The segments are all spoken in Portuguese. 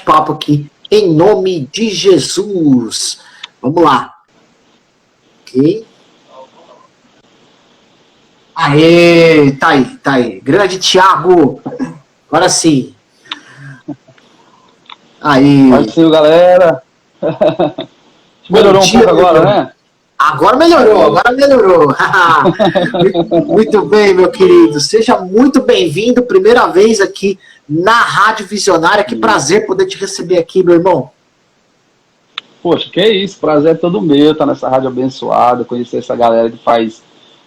bate-papo aqui, em nome de Jesus. Vamos lá. Ok. Aê, tá aí. Grande Thiago. Agora sim. Aí. Valeu, galera. Melhorou um pouco agora, né? Agora melhorou. Muito bem, meu querido. Seja muito bem-vindo, primeira vez aqui na Rádio Visionária. Que prazer poder te receber aqui, meu irmão. Poxa, que isso, prazer é todo meu estar nessa rádio abençoada, conhecer essa galera que faz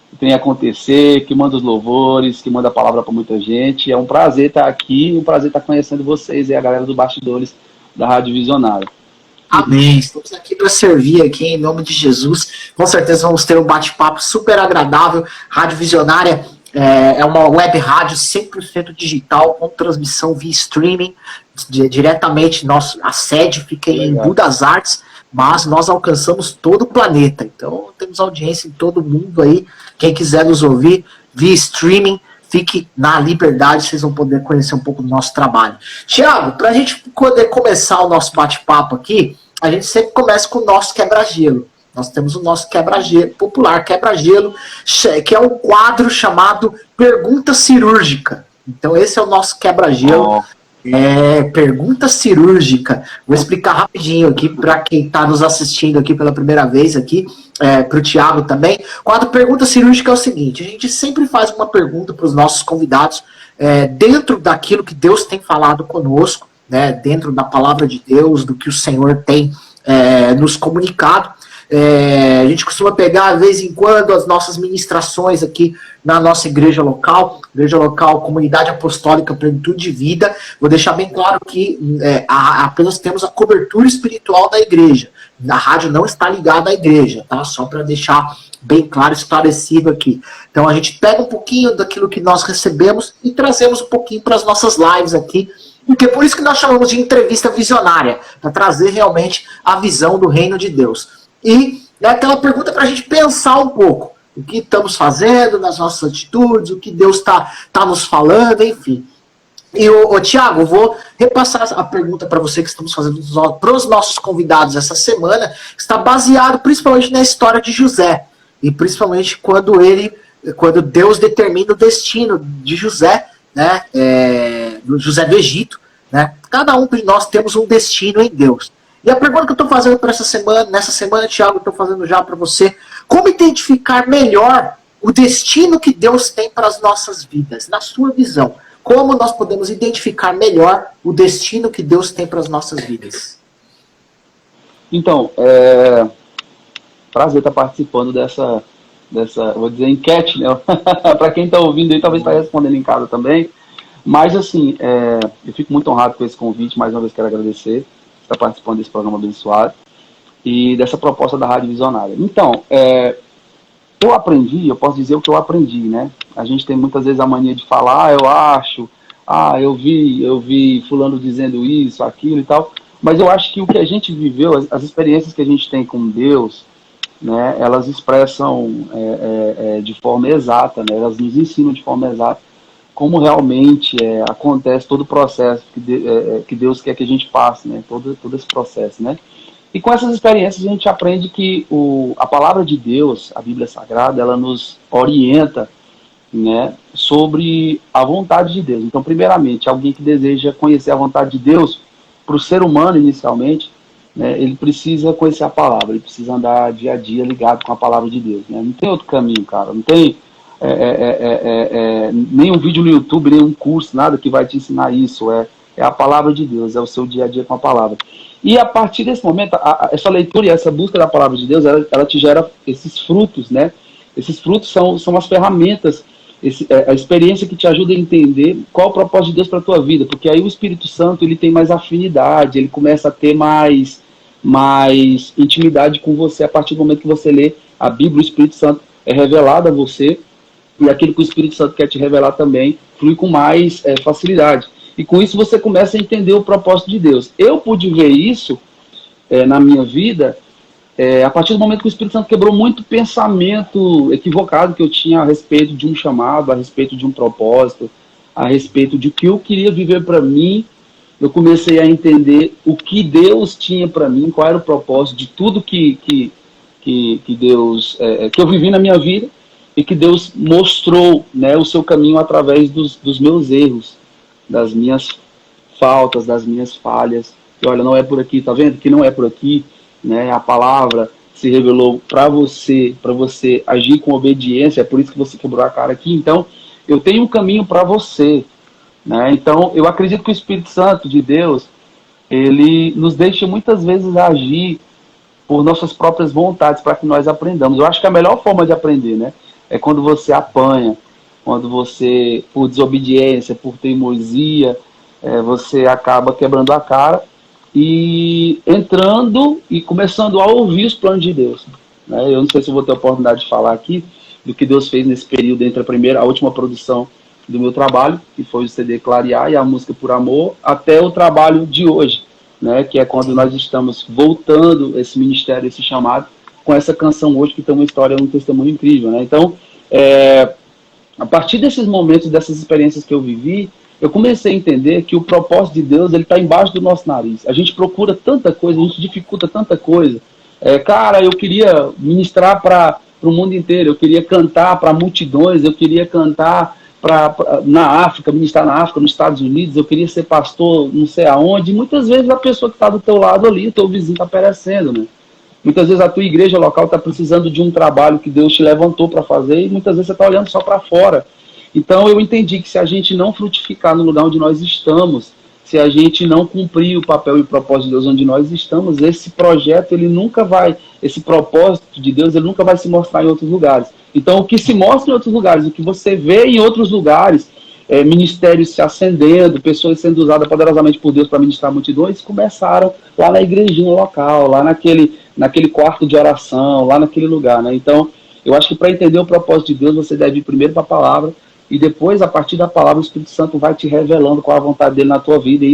o que tem acontecer, que manda os louvores, que manda a palavra para muita gente. É um prazer estar aqui, um prazer estar conhecendo vocês e a galera do bastidores da Rádio Visionária. Amém. Estamos aqui para servir aqui em nome de Jesus. Com certeza vamos ter um bate-papo super agradável. Rádio Visionária é uma web rádio 100% digital, com transmissão via streaming, diretamente. A sede fica em Budas Artes, mas nós alcançamos todo o planeta. Então temos audiência em todo mundo aí. Quem quiser nos ouvir via streaming, fique na liberdade, vocês vão poder conhecer um pouco do nosso trabalho. Thiago, para a gente poder começar o nosso bate-papo aqui, a gente sempre começa com o nosso quebra-gelo. Nós temos o nosso quebra-gelo, popular quebra-gelo, que é um quadro chamado Pergunta Cirúrgica. Então esse é o nosso quebra-gelo. Pergunta cirúrgica. Vou explicar rapidinho aqui para quem está nos assistindo aqui pela primeira vez aqui, para o Thiago também. O quadro Pergunta Cirúrgica é o seguinte: a gente sempre faz uma pergunta para os nossos convidados dentro daquilo que Deus tem falado conosco, né, dentro da palavra de Deus, do que o Senhor tem nos comunicado. A gente costuma pegar, de vez em quando, as nossas ministrações aqui na nossa igreja local, Comunidade Apostólica Plenitude de Vida. Vou deixar bem claro que apenas temos a cobertura espiritual da igreja. A rádio não está ligada à igreja, tá? Só para deixar bem claro, esclarecido aqui. Então a gente pega um pouquinho daquilo que nós recebemos e trazemos um pouquinho para as nossas lives aqui, porque é por isso que nós chamamos de entrevista visionária, para trazer realmente a visão do reino de Deus. E é aquela pergunta para a gente pensar um pouco o que estamos fazendo nas nossas atitudes, o que Deus está nos falando, enfim. E, Thiago, eu vou repassar a pergunta para você que estamos fazendo para os nossos convidados essa semana, que está baseado principalmente na história de José, e principalmente quando Deus determina o destino de José, né, José do Egito, né? Cada um de nós temos um destino em Deus. E a pergunta que eu estou fazendo para nessa semana, Thiago, eu estou fazendo já para você: como identificar melhor o destino que Deus tem para as nossas vidas? Na sua visão, como nós podemos identificar melhor o destino que Deus tem para as nossas vidas? Então, prazer estar participando dessa vou dizer, enquete, né? Para quem está ouvindo aí, talvez está respondendo em casa também. Mas, assim, eu fico muito honrado com esse convite. Mais uma vez quero agradecer por estar participando desse programa abençoado e dessa proposta da Rádio Visionária. Então, eu posso dizer o que eu aprendi, né? A gente tem muitas vezes a mania de falar, eu acho, eu vi fulano dizendo isso, aquilo e tal, mas eu acho que o que a gente viveu, as experiências que a gente tem com Deus, né, elas expressam de forma exata, né? Elas nos ensinam de forma exata como realmente acontece todo o processo que Deus quer que a gente passe, né? Todo esse processo, né? E com essas experiências a gente aprende que a palavra de Deus, a Bíblia Sagrada, ela nos orienta, né, sobre a vontade de Deus. Então, primeiramente, alguém que deseja conhecer a vontade de Deus, para o ser humano inicialmente, né, ele precisa conhecer a palavra, ele precisa andar dia a dia ligado com a palavra de Deus, né? Não tem outro caminho, cara, não tem nenhum vídeo no YouTube, nenhum curso, nada que vai te ensinar isso. É a palavra de Deus, é o seu dia a dia com a palavra. E a partir desse momento, essa leitura e essa busca da palavra de Deus, ela te gera esses frutos, né? Esses frutos são as ferramentas, a experiência que te ajuda a entender qual o propósito de Deus para a tua vida, porque aí o Espírito Santo ele tem mais afinidade, ele começa a ter mais intimidade com você a partir do momento que você lê a Bíblia. O Espírito Santo é revelado a você, e aquilo que o Espírito Santo quer te revelar também flui com mais facilidade. E com isso você começa a entender o propósito de Deus. Eu pude ver isso na minha vida a partir do momento que o Espírito Santo quebrou muito pensamento equivocado que eu tinha a respeito de um chamado, a respeito de um propósito, a respeito de que eu queria viver para mim eu comecei a entender o que Deus tinha para mim, qual era o propósito de tudo que Deus, que eu vivi na minha vida, e que Deus mostrou, né, o seu caminho através dos meus erros, das minhas faltas, das minhas falhas. E olha, não é por aqui, tá vendo? Que não é por aqui, né? A palavra se revelou para você agir com obediência, é por isso que você quebrou a cara aqui. Então, eu tenho um caminho para você, né? Então, eu acredito que o Espírito Santo de Deus, ele nos deixa muitas vezes agir por nossas próprias vontades para que nós aprendamos. Eu acho que a melhor forma de aprender, né, é quando você apanha, quando você, por desobediência, por teimosia, você acaba quebrando a cara e entrando e começando a ouvir os planos de Deus, né? Eu não sei se eu vou ter a oportunidade de falar aqui do que Deus fez nesse período entre a última produção do meu trabalho, que foi o CD Clarear e a música Por Amor, até o trabalho de hoje, né, que é quando nós estamos voltando esse ministério, esse chamado, com essa canção hoje, que tem uma história, um testemunho incrível, né? Então, a partir desses momentos, dessas experiências que eu vivi, eu comecei a entender que o propósito de Deus, ele está embaixo do nosso nariz. A gente procura tanta coisa, a gente dificulta tanta coisa. Cara, eu queria ministrar para o mundo inteiro, eu queria cantar para multidões, eu queria cantar na África, ministrar na África, nos Estados Unidos, eu queria ser pastor não sei aonde, e muitas vezes a pessoa que está do teu lado ali, o teu vizinho está perecendo, né? Muitas vezes a tua igreja local está precisando de um trabalho que Deus te levantou para fazer, e muitas vezes você está olhando só para fora. Então eu entendi que se a gente não frutificar no lugar onde nós estamos, se a gente não cumprir o papel e o propósito de Deus onde nós estamos, esse projeto, esse propósito de Deus, ele nunca vai se mostrar em outros lugares. Então, o que se mostra em outros lugares, o que você vê em outros lugares, ministérios se acendendo, pessoas sendo usadas poderosamente por Deus para ministrar multidões, começaram lá na igrejinha local, lá naquele quarto de oração, lá naquele lugar, né? Então, eu acho que para entender o propósito de Deus, você deve ir primeiro para a palavra, e depois, a partir da palavra, o Espírito Santo vai te revelando qual a vontade dele na tua vida, e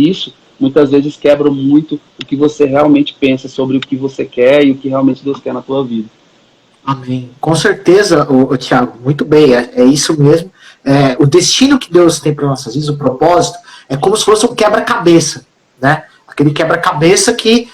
isso muitas vezes quebra muito o que você realmente pensa sobre o que você quer e o que realmente Deus quer na tua vida. Amém. Com certeza, Tiago, muito bem, é isso mesmo. O destino que Deus tem para nossas vidas, o propósito, é como se fosse um quebra-cabeça, né? Aquele quebra-cabeça que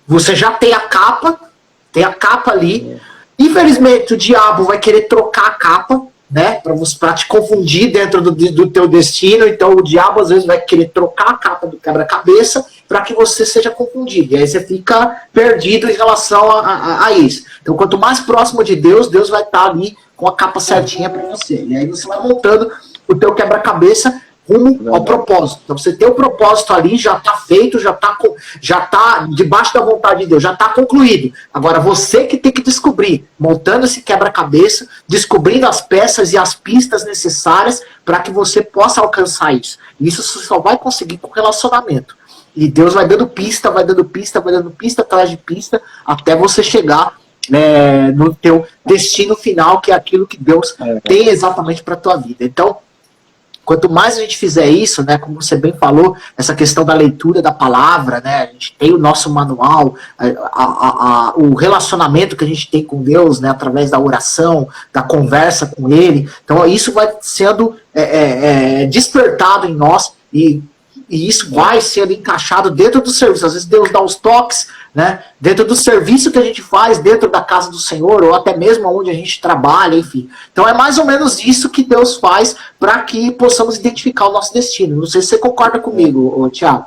você já tem a capa ali. Infelizmente, o diabo vai querer trocar a capa, né, para te confundir dentro do teu destino. Então o diabo às vezes vai querer trocar a capa do quebra-cabeça para que você seja confundido, e aí você fica perdido em relação a isso. Então quanto mais próximo de Deus, Deus vai estar ali com a capa certinha para você, e aí você vai montando o teu quebra-cabeça rumo ao propósito. Então você tem o propósito ali, já está feito, já tá debaixo da vontade de Deus, já está concluído. Agora você que tem que descobrir, montando esse quebra-cabeça, descobrindo as peças e as pistas necessárias para que você possa alcançar isso. E isso você só vai conseguir com relacionamento. E Deus vai dando pista, vai dando pista, vai dando pista atrás de pista, até você chegar no teu destino final, que é aquilo que Deus tem exatamente para a tua vida. Então, quanto mais a gente fizer isso, né, como você bem falou, essa questão da leitura da palavra, né, a gente tem o nosso manual, o relacionamento que a gente tem com Deus, né, através da oração, da conversa com Ele. Então isso vai sendo despertado em nós e isso vai sendo encaixado dentro do serviço. Às vezes Deus dá os toques, né, dentro do serviço que a gente faz dentro da casa do Senhor, ou até mesmo onde a gente trabalha, enfim. Então é mais ou menos isso que Deus faz para que possamos identificar o nosso destino. Não sei se você concorda comigo, Tiago.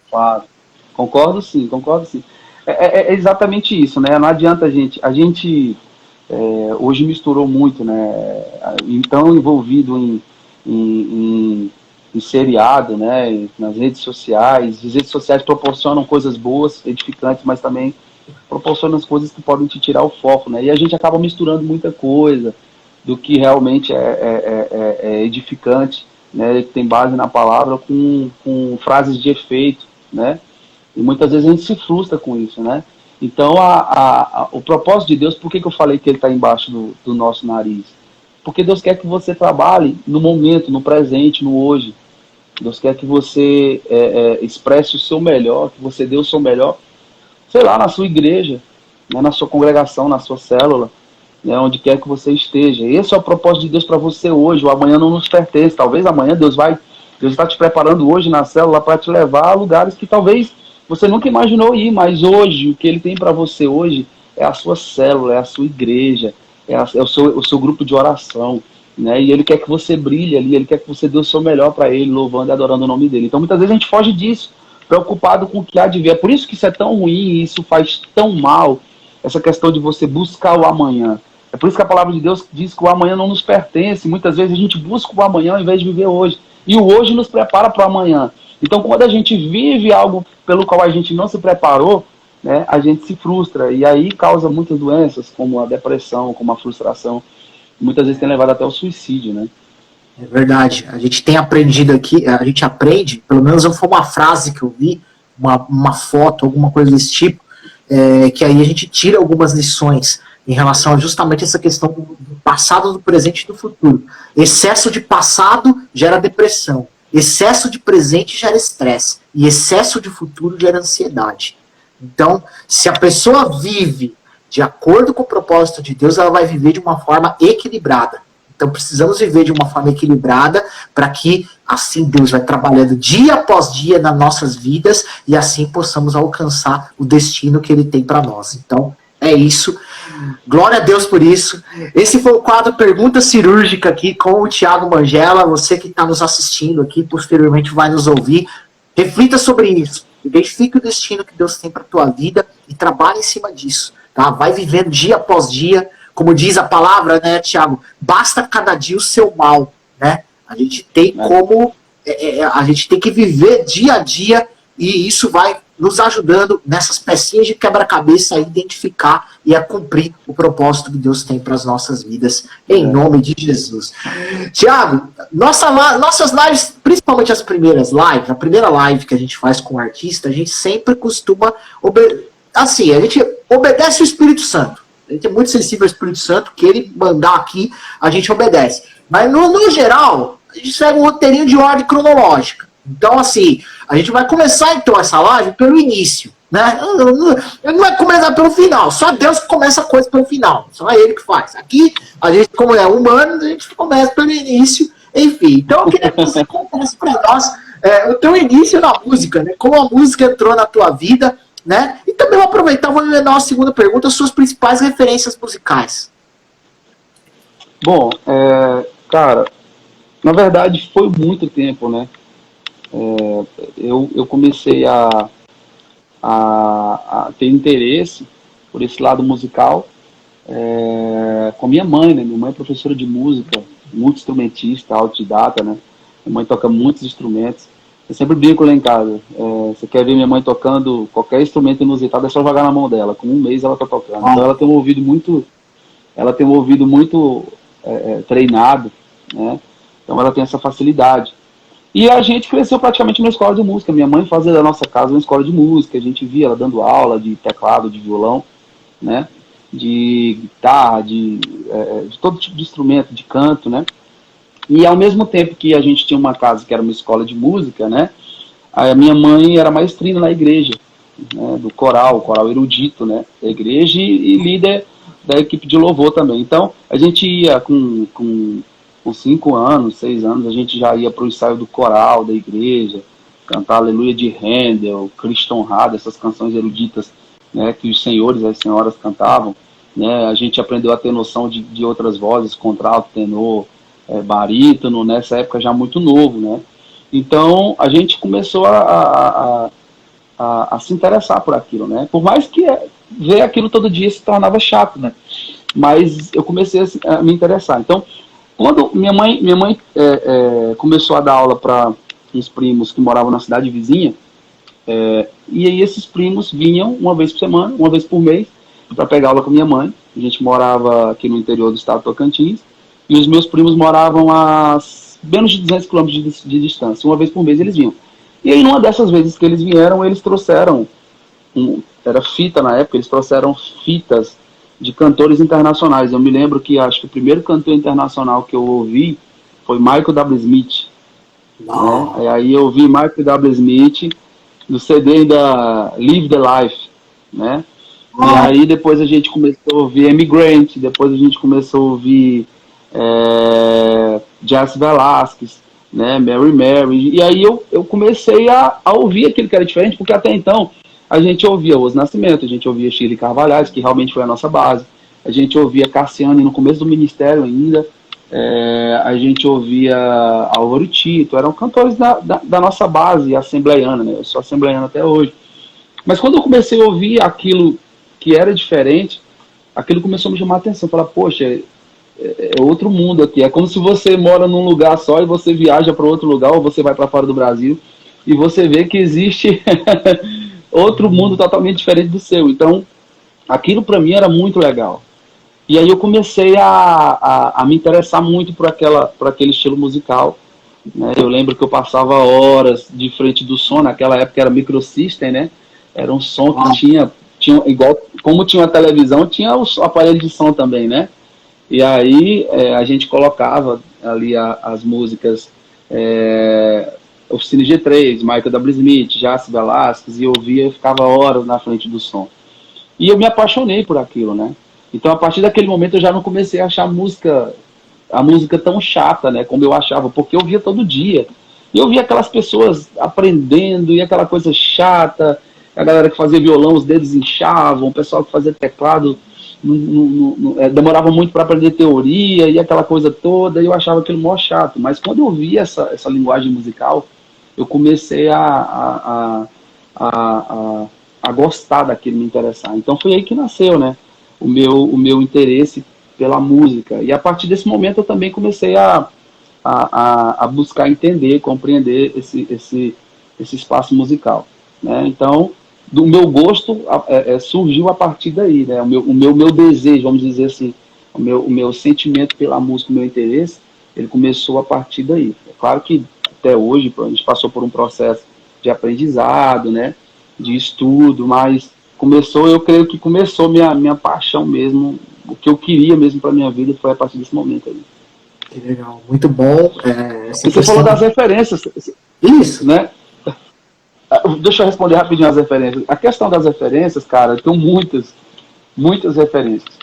Claro, concordo sim. É exatamente isso, né? Não adianta a gente hoje misturou muito, né? Então envolvido em seriado, né, nas redes sociais. As redes sociais proporcionam coisas boas, edificantes, mas também proporcionam as coisas que podem te tirar o foco, né? E a gente acaba misturando muita coisa do que realmente é edificante, né, que tem base na palavra, com frases de efeito, né? E muitas vezes a gente se frustra com isso, né? Então, o propósito de Deus, por que eu falei que ele está embaixo do nosso nariz? Porque Deus quer que você trabalhe no momento, no presente, no hoje. Deus quer que você expresse o seu melhor, que você dê o seu melhor, sei lá, na sua igreja, né, na sua congregação, na sua célula, né, onde quer que você esteja. Esse é o propósito de Deus para você hoje. O amanhã não nos pertence. Talvez amanhã Deus vai Deus está te preparando hoje na célula para te levar a lugares que talvez você nunca imaginou ir, mas hoje, o que ele tem para você hoje é a sua célula, é a sua igreja, é o seu grupo de oração, né? E ele quer que você brilhe ali, ele quer que você dê o seu melhor para ele, louvando e adorando o nome dele. Então, muitas vezes a gente foge disso, preocupado com o que há de vir. É por isso que isso é tão ruim e isso faz tão mal, essa questão de você buscar o amanhã. É por isso que a palavra de Deus diz que o amanhã não nos pertence. Muitas vezes a gente busca o amanhã ao invés de viver hoje. E o hoje nos prepara para o amanhã. Então, quando a gente vive algo pelo qual a gente não se preparou, né, a gente se frustra. E aí causa muitas doenças, como a depressão, como a frustração. Muitas vezes tem levado até o suicídio, né? É verdade. A gente tem aprendido aqui, a gente aprende, pelo menos foi uma frase que eu vi, uma foto, alguma coisa desse tipo, que aí a gente tira algumas lições em relação a justamente essa questão do passado, do presente e do futuro. Excesso de passado gera depressão, excesso de presente gera estresse, e excesso de futuro gera ansiedade. Então, se a pessoa vive de acordo com o propósito de Deus, ela vai viver de uma forma equilibrada. Então, precisamos viver de uma forma equilibrada para que, assim, Deus vai trabalhando dia após dia nas nossas vidas e assim possamos alcançar o destino que Ele tem para nós. Então, é isso. Glória a Deus por isso. Esse foi o quadro Pergunta Cirúrgica aqui com o Thiago Mangela. Você que está nos assistindo aqui, posteriormente vai nos ouvir. Reflita sobre isso. Identifique o destino que Deus tem para a tua vida e trabalhe em cima disso. Tá? Vai vivendo dia após dia. Como diz a palavra, né, Thiago? Basta cada dia o seu mal, né? A gente tem como... a gente tem que viver dia a dia e isso vai nos ajudando nessas pecinhas de quebra-cabeça a identificar e a cumprir o propósito que Deus tem para as nossas vidas, em nome de Jesus. Thiago, nossas lives, principalmente as primeiras lives, a primeira live que a gente faz com o artista, a gente sempre costuma... Assim, a gente obedece o Espírito Santo. A gente é muito sensível ao Espírito Santo, que ele mandar aqui, a gente obedece. Mas, no geral, a gente segue um roteirinho de ordem cronológica. Então, assim, a gente vai começar, então, essa live pelo início, né? Não vai começar pelo final. Só Deus que começa a coisa pelo final. Só Ele que faz. Aqui, a gente, como é humano, a gente começa pelo início. Enfim, então eu queria que você contasse para nós o teu início na música, né? Como a música entrou na tua vida, né? E também vou aproveitar, vou emendar uma segunda pergunta, suas principais referências musicais. Bom, cara, na verdade foi muito tempo, né? Eu comecei a ter interesse por esse lado musical com minha mãe, né? Minha mãe é professora de música, muito instrumentista, autodidata, né? Minha mãe toca muitos instrumentos. Eu sempre brinco lá em casa. Você quer ver minha mãe tocando qualquer instrumento inusitado, é só jogar na mão dela. Com um mês ela tá tocando. Então ela tem um ouvido muito treinado, né? Então ela tem essa facilidade. E a gente cresceu praticamente numa escola de música. Minha mãe fazia da nossa casa uma escola de música. A gente via ela dando aula de teclado, de violão, né? De guitarra, de todo tipo de instrumento, de canto, né? E ao mesmo tempo que a gente tinha uma casa que era uma escola de música, né? A minha mãe era maestrina na igreja, né, do coral erudito, né? Da igreja e líder da equipe de louvor também. Então, a gente ia com 5 anos, 6 anos, a gente já ia para o ensaio do coral da igreja, cantar Aleluia de Handel, Cristo Honrado, essas canções eruditas, né, que os senhores e as senhoras cantavam, né? A gente aprendeu a ter noção de outras vozes, contralto, tenor, barítono, nessa época já muito novo, né? Então a gente começou a se interessar por aquilo, né? Por mais que ver aquilo todo dia se tornava chato, né? Mas eu comecei a me interessar. Então, quando minha mãe começou a dar aula para uns primos que moravam na cidade vizinha, e aí esses primos vinham uma vez por semana, uma vez por mês, para pegar aula com minha mãe. A gente morava aqui no interior do estado de Tocantins, e os meus primos moravam a menos de 200 quilômetros de distância. Uma vez por mês eles vinham. E aí, numa dessas vezes que eles vieram, eles trouxeram, era fita na época, eles trouxeram fitas de cantores internacionais. Eu me lembro que acho que o primeiro cantor internacional que eu ouvi foi Michael W. Smith. Né? E aí eu ouvi Michael W. Smith do CD da Live the Life, né? E aí depois a gente começou a ouvir Amy Grant, depois a gente começou a ouvir Jesse Velasquez, né, Mary Mary, e aí eu comecei a ouvir aquilo que era diferente, porque até então a gente ouvia Os Nascimento, a gente ouvia Shirley Carvalhais, que realmente foi a nossa base, a gente ouvia Cassiane no começo do ministério ainda, a gente ouvia Álvaro Tito, eram cantores da nossa base assembleiana, né, eu sou assembleiano até hoje. Mas quando eu comecei a ouvir aquilo que era diferente, aquilo começou a me chamar a atenção, falar, poxa, é outro mundo aqui. É como se você mora num lugar só e você viaja para outro lugar, ou você vai para fora do Brasil, e você vê que existe outro mundo totalmente diferente do seu. Então, aquilo para mim era muito legal. E aí eu comecei a me interessar muito por aquele estilo musical. Né? Eu lembro que eu passava horas de frente do som, naquela época era microsystem, né? Era um som que tinha igual, como tinha a televisão, tinha o aparelho de som também, né? E aí a gente colocava ali as músicas Oficina G3, Michael W. Smith, Jaci Velasquez, e eu ouvia e ficava horas na frente do som. E eu me apaixonei por aquilo, né? Então, a partir daquele momento, eu já não comecei a achar a música tão chata, né? Como eu achava, porque eu via todo dia. E eu via aquelas pessoas aprendendo, e aquela coisa chata, a galera que fazia violão, os dedos inchavam, o pessoal que fazia teclado demorava muito para aprender teoria e aquela coisa toda, e eu achava aquilo mó chato. Mas quando eu vi essa linguagem musical, eu comecei a gostar daquilo, me interessar. Então foi aí que nasceu, né, o meu interesse pela música. E a partir desse momento eu também comecei a buscar entender, compreender esse espaço musical, né? Então, do meu gosto surgiu a partir daí, né? O meu desejo, vamos dizer assim, o meu sentimento pela música, o meu interesse, ele começou a partir daí. É claro que até hoje a gente passou por um processo de aprendizado, né? De estudo, mas eu creio que começou minha paixão mesmo, o que eu queria mesmo para minha vida foi a partir desse momento aí. Que legal, muito bom. Você falou das referências, isso, né? Deixa eu responder rapidinho as referências. A questão das referências, cara, eu tenho muitas referências.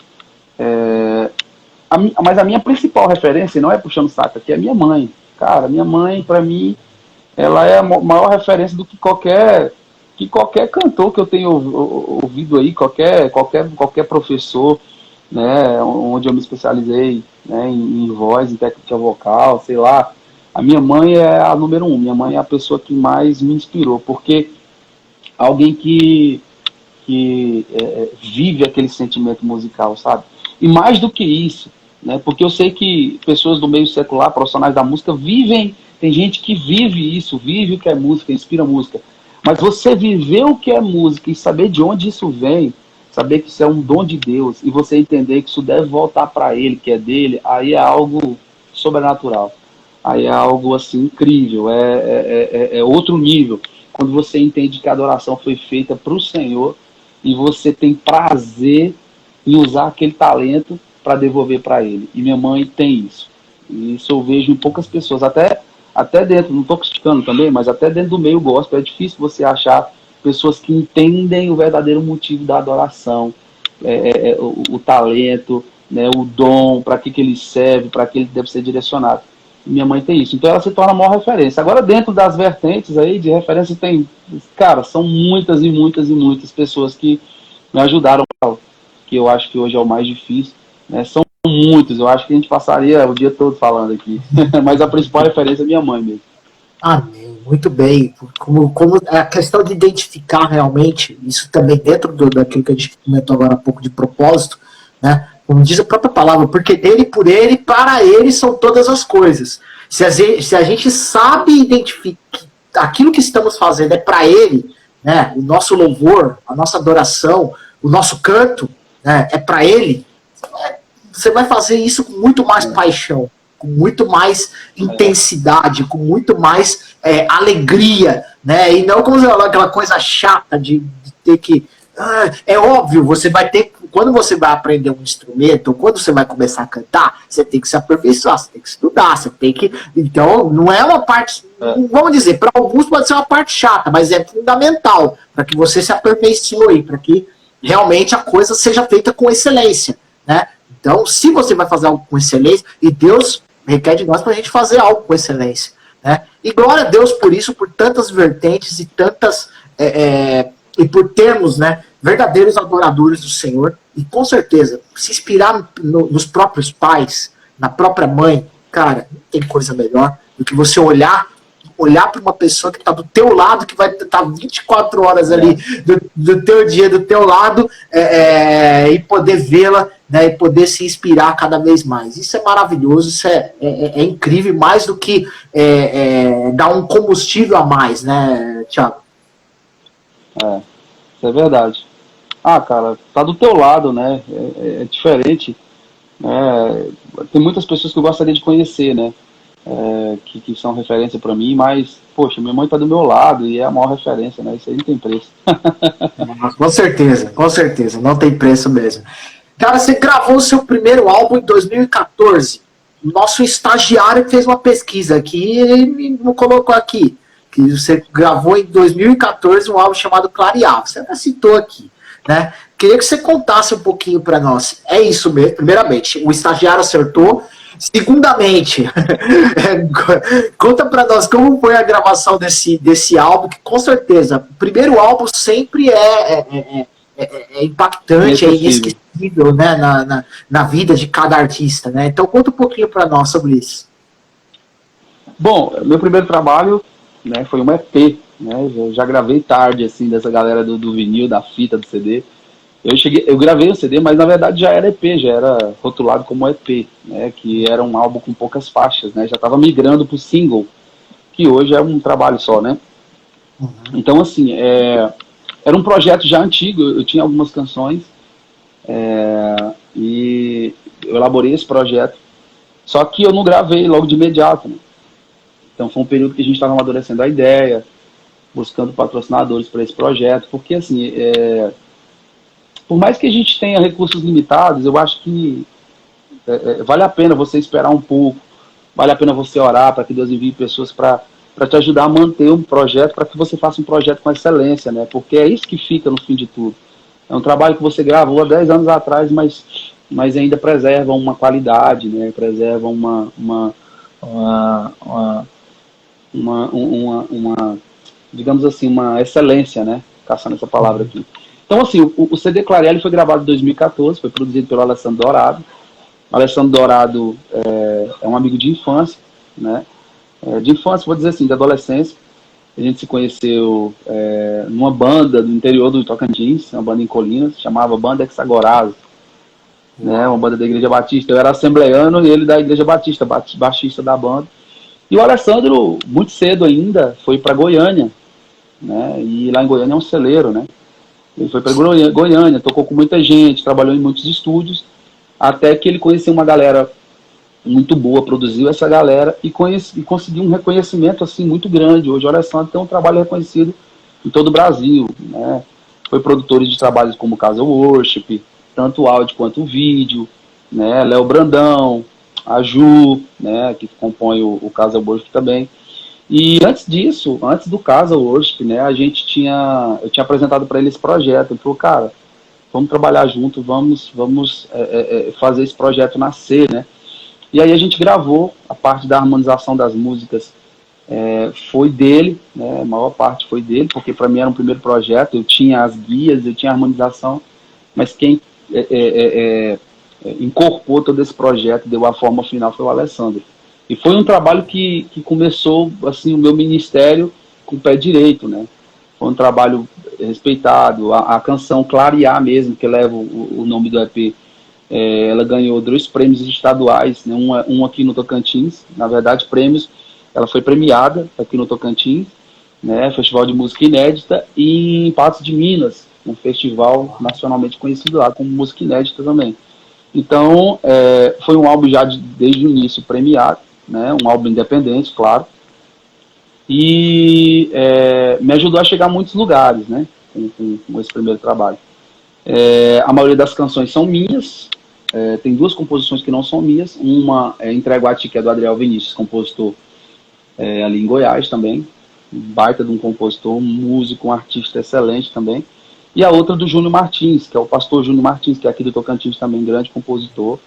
Mas a minha principal referência, não é puxando saco aqui, é minha mãe. Cara, minha mãe, para mim, ela é a maior referência do que qualquer cantor que eu tenho ouvido aí, qualquer professor, né, onde eu me especializei, né, em voz, em técnica vocal, sei lá. A minha mãe é a número 1, minha mãe é a pessoa que mais me inspirou, porque alguém que vive aquele sentimento musical, sabe? E mais do que isso, né, porque eu sei que pessoas do meio secular, profissionais da música, tem gente que vive isso, vive o que é música, inspira música. Mas você viver o que é música e saber de onde isso vem, saber que isso é um dom de Deus, e você entender que isso deve voltar para Ele, que é dele, aí é algo sobrenatural. Aí é algo assim incrível, é outro nível. Quando você entende que a adoração foi feita para o Senhor e você tem prazer em usar aquele talento para devolver para Ele. E minha mãe tem isso. E isso eu vejo em poucas pessoas, até dentro, não estou criticando também, mas até dentro do meio gospel é difícil você achar pessoas que entendem o verdadeiro motivo da adoração, o talento, né, o dom, para que ele serve, para que ele deve ser direcionado. Minha mãe tem isso, então ela se torna a maior referência. Agora, dentro das vertentes aí de referência, tem, cara, são muitas e muitas e muitas pessoas que me ajudaram, que eu acho que hoje é o mais difícil, né? São muitos, eu acho que a gente passaria o dia todo falando aqui, mas a principal referência é minha mãe mesmo. Amém, muito bem. Como a questão de identificar realmente, isso também dentro daquilo que a gente comentou agora há pouco de propósito, né? Como diz a própria palavra, porque dele, por ele, para ele são todas as coisas. Se a gente sabe identificar aquilo que estamos fazendo é para ele, né? O nosso louvor, a nossa adoração, o nosso canto, né? É para ele, você vai fazer isso com muito mais paixão, com muito mais intensidade, com muito mais alegria, né? E não como aquela coisa chata de ter que... é óbvio, você vai ter... Quando você vai aprender um instrumento, ou quando você vai começar a cantar, você tem que se aperfeiçoar, você tem que estudar, você tem que... Então, não é uma parte... Vamos dizer, para alguns pode ser uma parte chata, mas é fundamental para que você se aperfeiçoe, para que realmente a coisa seja feita com excelência, né? Então, se você vai fazer algo com excelência, e Deus requer de nós para a gente fazer algo com excelência, né? E glória a Deus por isso, por tantas vertentes e tantas e por termos, né, verdadeiros adoradores do Senhor. E com certeza, se inspirar nos próprios pais, na própria mãe, cara, não tem coisa melhor do que você olhar para uma pessoa que está do teu lado, que vai estar 24 horas ali do teu dia, do teu lado, e poder vê-la, né, e poder se inspirar cada vez mais. Isso é maravilhoso, isso é incrível, mais do que dar um combustível a mais, né, Thiago? Isso é verdade. Ah, cara, tá do teu lado, né? É diferente. Tem muitas pessoas que eu gostaria de conhecer, né? Que são referência para mim, mas, poxa, minha mãe tá do meu lado e é a maior referência, né? Isso aí não tem preço. Com certeza, não tem preço mesmo. Cara, você gravou o seu primeiro álbum em 2014. Nosso estagiário fez uma pesquisa aqui e me colocou aqui, que você gravou em 2014 um álbum chamado Clarear. Você até citou aqui, né? Queria que você contasse um pouquinho para nós. É isso mesmo, primeiramente, o estagiário acertou. Segundamente, conta para nós como foi a gravação desse álbum, que com certeza, o primeiro álbum sempre é impactante, é inesquecível, né, na vida de cada artista, né? Então conta um pouquinho para nós sobre isso. Bom, meu primeiro trabalho, né, foi um EP, né? Eu já gravei tarde, assim, dessa galera do vinil, da fita, do CD. Eu gravei o CD, mas na verdade já era EP, já era rotulado como EP, né, que era um álbum com poucas faixas, né, já estava migrando para o single, que hoje é um trabalho só, né. Uhum. Então, assim, era um projeto já antigo, eu tinha algumas canções, e eu elaborei esse projeto, só que eu não gravei logo de imediato, né. Então foi um período que a gente estava amadurecendo a ideia, buscando patrocinadores para esse projeto, porque, assim, por mais que a gente tenha recursos limitados, eu acho que vale a pena você esperar um pouco, vale a pena você orar para que Deus envie pessoas para te ajudar a manter um projeto, para que você faça um projeto com excelência, né? Porque é isso que fica no fim de tudo. É um trabalho que você gravou há 10 anos atrás, mas ainda preserva uma qualidade, né? Preserva digamos assim, uma excelência, né? Caçando essa palavra aqui. Então, assim, o CD Clarear foi gravado em 2014, foi produzido pelo Alessandro Dourado. O Alessandro Dourado é um amigo de infância, né? De infância, vou dizer assim, de adolescência. A gente se conheceu numa banda do interior do Tocantins, uma banda em Colinas, chamava Banda Hexagorazo, né? Uma banda da Igreja Batista. Eu era assembleiano e ele da Igreja Batista, baixista da banda. E o Alessandro, muito cedo ainda, foi para Goiânia, né? E lá em Goiânia é um celeiro, né? Ele foi para Goiânia, tocou com muita gente, trabalhou em muitos estúdios, até que ele conheceu uma galera muito boa, produziu essa galera e conseguiu um reconhecimento assim muito grande. Hoje o Alessandro tem um trabalho reconhecido em todo o Brasil, né? Foi produtor de trabalhos como Casa Worship, tanto o áudio quanto o vídeo, né? Léo Brandão, a Ju, né, que compõe o Casa Worship também. E antes disso, antes do Casa Worship, né, eu tinha apresentado para ele esse projeto. Ele falou, cara, vamos trabalhar junto, vamos fazer esse projeto nascer, né? E aí a gente gravou a parte da harmonização das músicas, foi dele, né? A maior parte foi dele, porque para mim era um primeiro projeto, eu tinha as guias, eu tinha a harmonização, mas quem incorporou todo esse projeto, deu a forma final, foi o Alessandro. E foi um trabalho que começou, assim, o meu ministério com o pé direito, né? Foi um trabalho respeitado. A canção Clarear mesmo, que leva o nome do EP, ela ganhou 2 prêmios estaduais, né? Um aqui no Tocantins, na verdade, prêmios. Ela foi premiada aqui no Tocantins, né? Festival de Música Inédita, e em Patos de Minas, um festival nacionalmente conhecido lá como Música Inédita também. Então, foi um álbum já desde o início premiado, né, um álbum independente, claro, e me ajudou a chegar a muitos lugares, né, com esse primeiro trabalho. A maioria das canções são minhas, tem 2 composições que não são minhas, uma é Entrego a Ti, que é do Adriel Vinícius, compositor ali em Goiás também, baita de um compositor, um músico, um artista excelente também, e a outra do Júnior Martins, que é o pastor Júnior Martins, que é aqui do Tocantins também, grande compositor,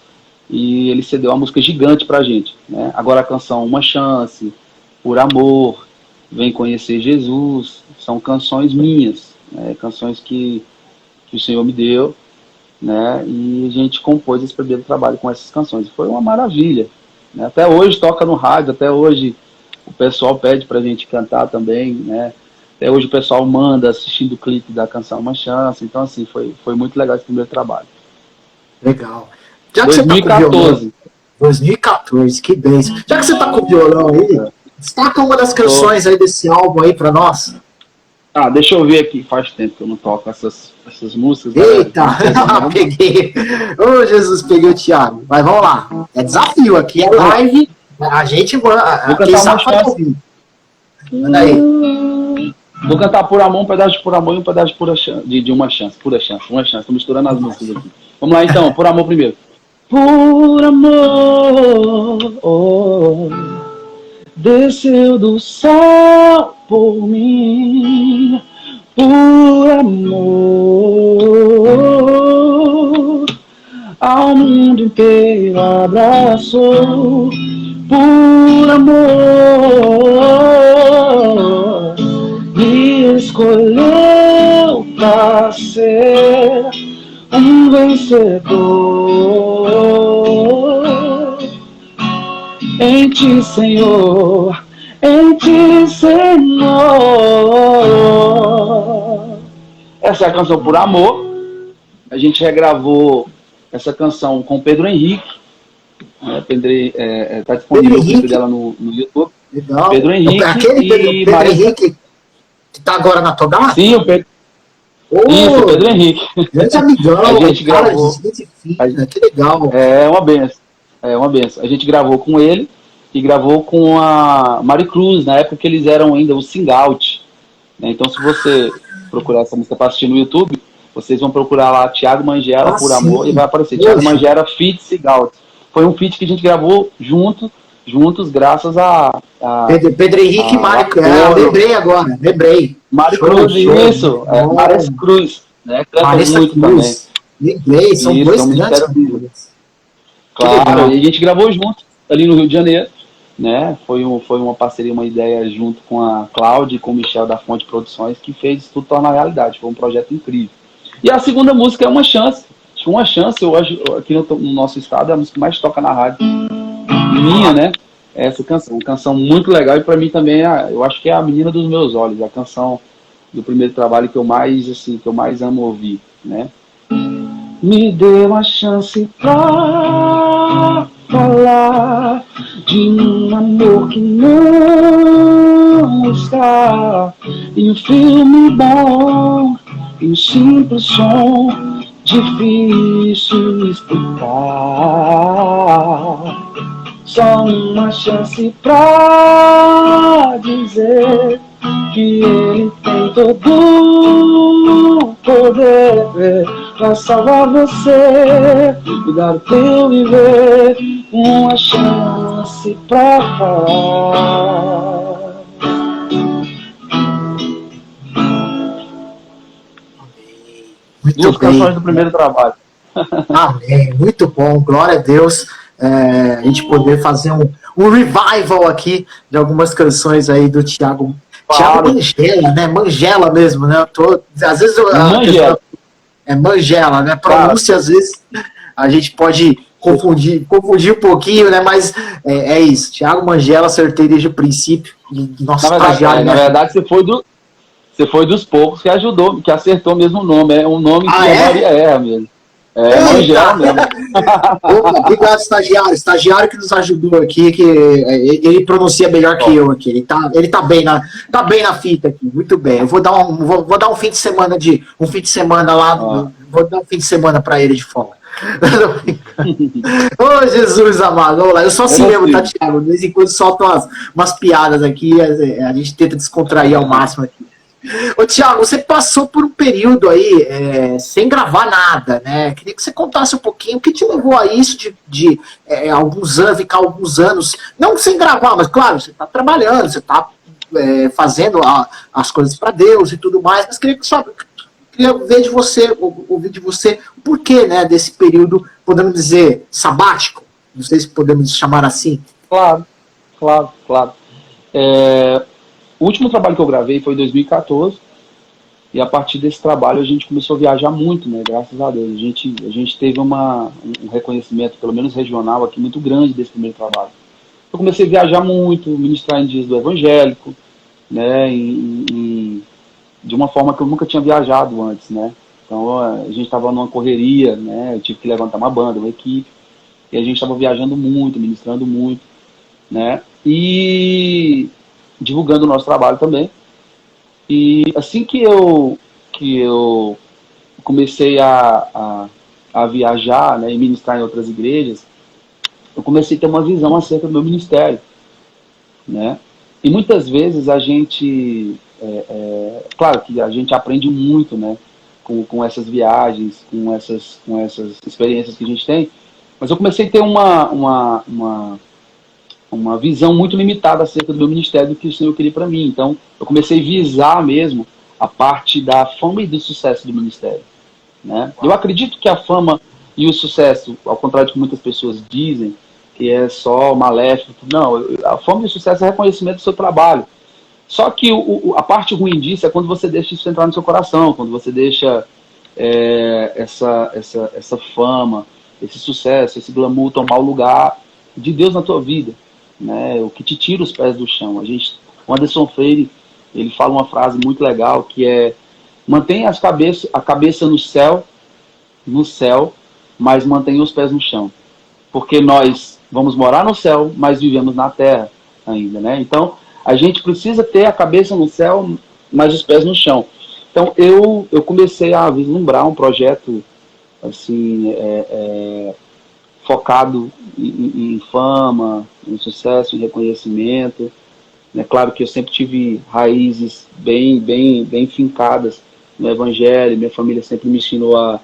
e ele cedeu uma música gigante pra gente, né? Agora a canção Uma Chance, Por Amor, Vem Conhecer Jesus, são canções minhas, né, canções que o Senhor me deu, né, e a gente compôs esse primeiro trabalho com essas canções. Foi uma maravilha, né, até hoje toca no rádio, até hoje o pessoal pede pra gente cantar também, né, até hoje o pessoal manda assistindo o clipe da canção Uma Chance, então assim, foi muito legal esse primeiro trabalho. Legal. Já que 2014. Você tá com violão, 2014, que bênção. Já que você tá com violão aí, destaca uma das canções aí desse álbum aí pra nós. Ah, deixa eu ver aqui, faz tempo que eu não toco essas músicas. Eita, peguei. Ô, Jesus, peguei o Thiago. Mas vamos lá. É desafio aqui, é live. A gente vou cantar Uma Chance. Manda aí. Vou cantar Por Amor, um pedaço de Por Amor e um pedaço de Uma Chance, Pura Chance, Uma Chance. Tô misturando as músicas aqui. Vamos lá então, Por Amor primeiro. Por amor, desceu do céu por mim, por amor, ao mundo inteiro abraçou, por amor, me escolheu para ser um vencedor. Em ti, Senhor, em ti, Senhor. Essa é a canção Por Amor. A gente regravou essa canção com Pedro Henrique. Tá disponível o clipe dela no YouTube. Legal. Pedro Henrique. Aquele Pedro Henrique que tá agora na Togá? Sim, o Pedro. Isso, Pedro Henrique. Grande amigão, a gente gravou. Que legal. É uma benção. É uma benção. A gente gravou com ele e gravou com a Maricruz, na época que eles eram ainda o Sing Out. Né? Então, se você procurar essa música para assistir no YouTube, vocês vão procurar lá Thiago Mangiela, Por Amor, e vai aparecer Thiago Mangiela feat Sing Out. Foi um feat que a gente gravou juntos, graças a Pedro Henrique e Mário. Lembrei agora, lembrei. Mário Cruz, isso. Mário Cruz, né? Canta muito Cruz. Também. Lembrei, são isso, dois grandes cantores. Claro, e a gente gravou junto, ali no Rio de Janeiro. Né? Foi uma parceria, uma ideia junto com a Cláudia e com o Michel da Fonte Produções, que fez tudo tornar realidade. Foi um projeto incrível. E a segunda música é Uma Chance. Uma Chance, eu acho, aqui no nosso estado, é a música que mais toca na rádio. Minha, né? Essa canção. Uma canção muito legal e para mim também, eu acho que é a menina dos meus olhos. A canção do primeiro trabalho que eu mais amo ouvir, né? Me dê uma chance pra falar de um amor que não está em um filme bom, em um simples som, difícil explicar. Só uma chance pra dizer que ele tem todo o poder pra salvar você e dar o teu viver. Uma chance pra falar. Duas canções do primeiro trabalho. Amém, muito bom, glória a Deus. A gente poder fazer um revival aqui de algumas canções aí do Thiago. Claro. Thiago Mangiela, né? Mangiela mesmo, né? Às vezes Mangiela. É Mangiela, né? Pronúncia, às vezes a gente pode confundir um pouquinho, né? Mas é isso. Thiago Mangiela, acertei desde o princípio. Nosso estagiário. Na verdade, você foi dos poucos que ajudou, que acertou mesmo o nome. É um nome que a maioria erra mesmo. Mangiela mesmo. Opa, obrigado, estagiário. Estagiário que nos ajudou aqui, que ele pronuncia melhor que eu aqui. Ele tá bem na fita aqui. Muito bem. Eu vou dar um fim de semana lá. Vou dar um fim de semana para ele de folga. Ô, Jesus amado, vamos lá. Eu sou assim mesmo, tá, Thiago? De vez em quando solto umas piadas aqui, a gente tenta descontrair ao máximo aqui. Ô, Thiago, você passou por um período aí sem gravar nada, né? Queria que você contasse um pouquinho o que te levou a isso de alguns anos, ficar alguns anos, não sem gravar, mas claro, você está trabalhando, você está fazendo as coisas para Deus e tudo mais, mas queria ver de você, ouvir de você o porquê, né, desse período, podemos dizer, sabático, não sei se podemos chamar assim. Claro. O último trabalho que eu gravei foi em 2014, e a partir desse trabalho a gente começou a viajar muito, né? Graças a Deus. A gente teve um reconhecimento, pelo menos regional, aqui muito grande desse primeiro trabalho. Eu comecei a viajar muito, ministrar em dias do evangélico, né? De uma forma que eu nunca tinha viajado antes, né? Então a gente estava numa correria, né? Eu tive que levantar uma banda, uma equipe, e a gente estava viajando muito, ministrando muito, né? E divulgando o nosso trabalho também. E assim que eu comecei a viajar, né, e ministrar em outras igrejas, eu comecei a ter uma visão acerca do meu ministério, né? E muitas vezes a gente, claro que a gente aprende muito, né, com essas viagens, com essas experiências que a gente tem, mas eu comecei a ter uma visão muito limitada acerca do meu ministério, do que o Senhor queria para mim. Então, eu comecei a visar mesmo a parte da fama e do sucesso do ministério, né? Eu acredito que a fama e o sucesso, ao contrário do que muitas pessoas dizem, que é só maléfico, não, a fama e o sucesso é reconhecimento do seu trabalho. Só que a parte ruim disso é quando você deixa isso entrar no seu coração, quando você deixa essa fama, esse sucesso, esse glamour tomar o lugar de Deus na tua vida, né? O que te tira os pés do chão. O Anderson Freire, ele fala uma frase muito legal que é: mantenha a cabeça no céu, mas mantenha os pés no chão, porque nós vamos morar no céu, mas vivemos na terra ainda, né? Então a gente precisa ter a cabeça no céu, mas os pés no chão. Então eu comecei a vislumbrar um projeto assim, focado em fama, em sucesso, em reconhecimento. É claro que eu sempre tive raízes bem fincadas no Evangelho. Minha família sempre me ensinou a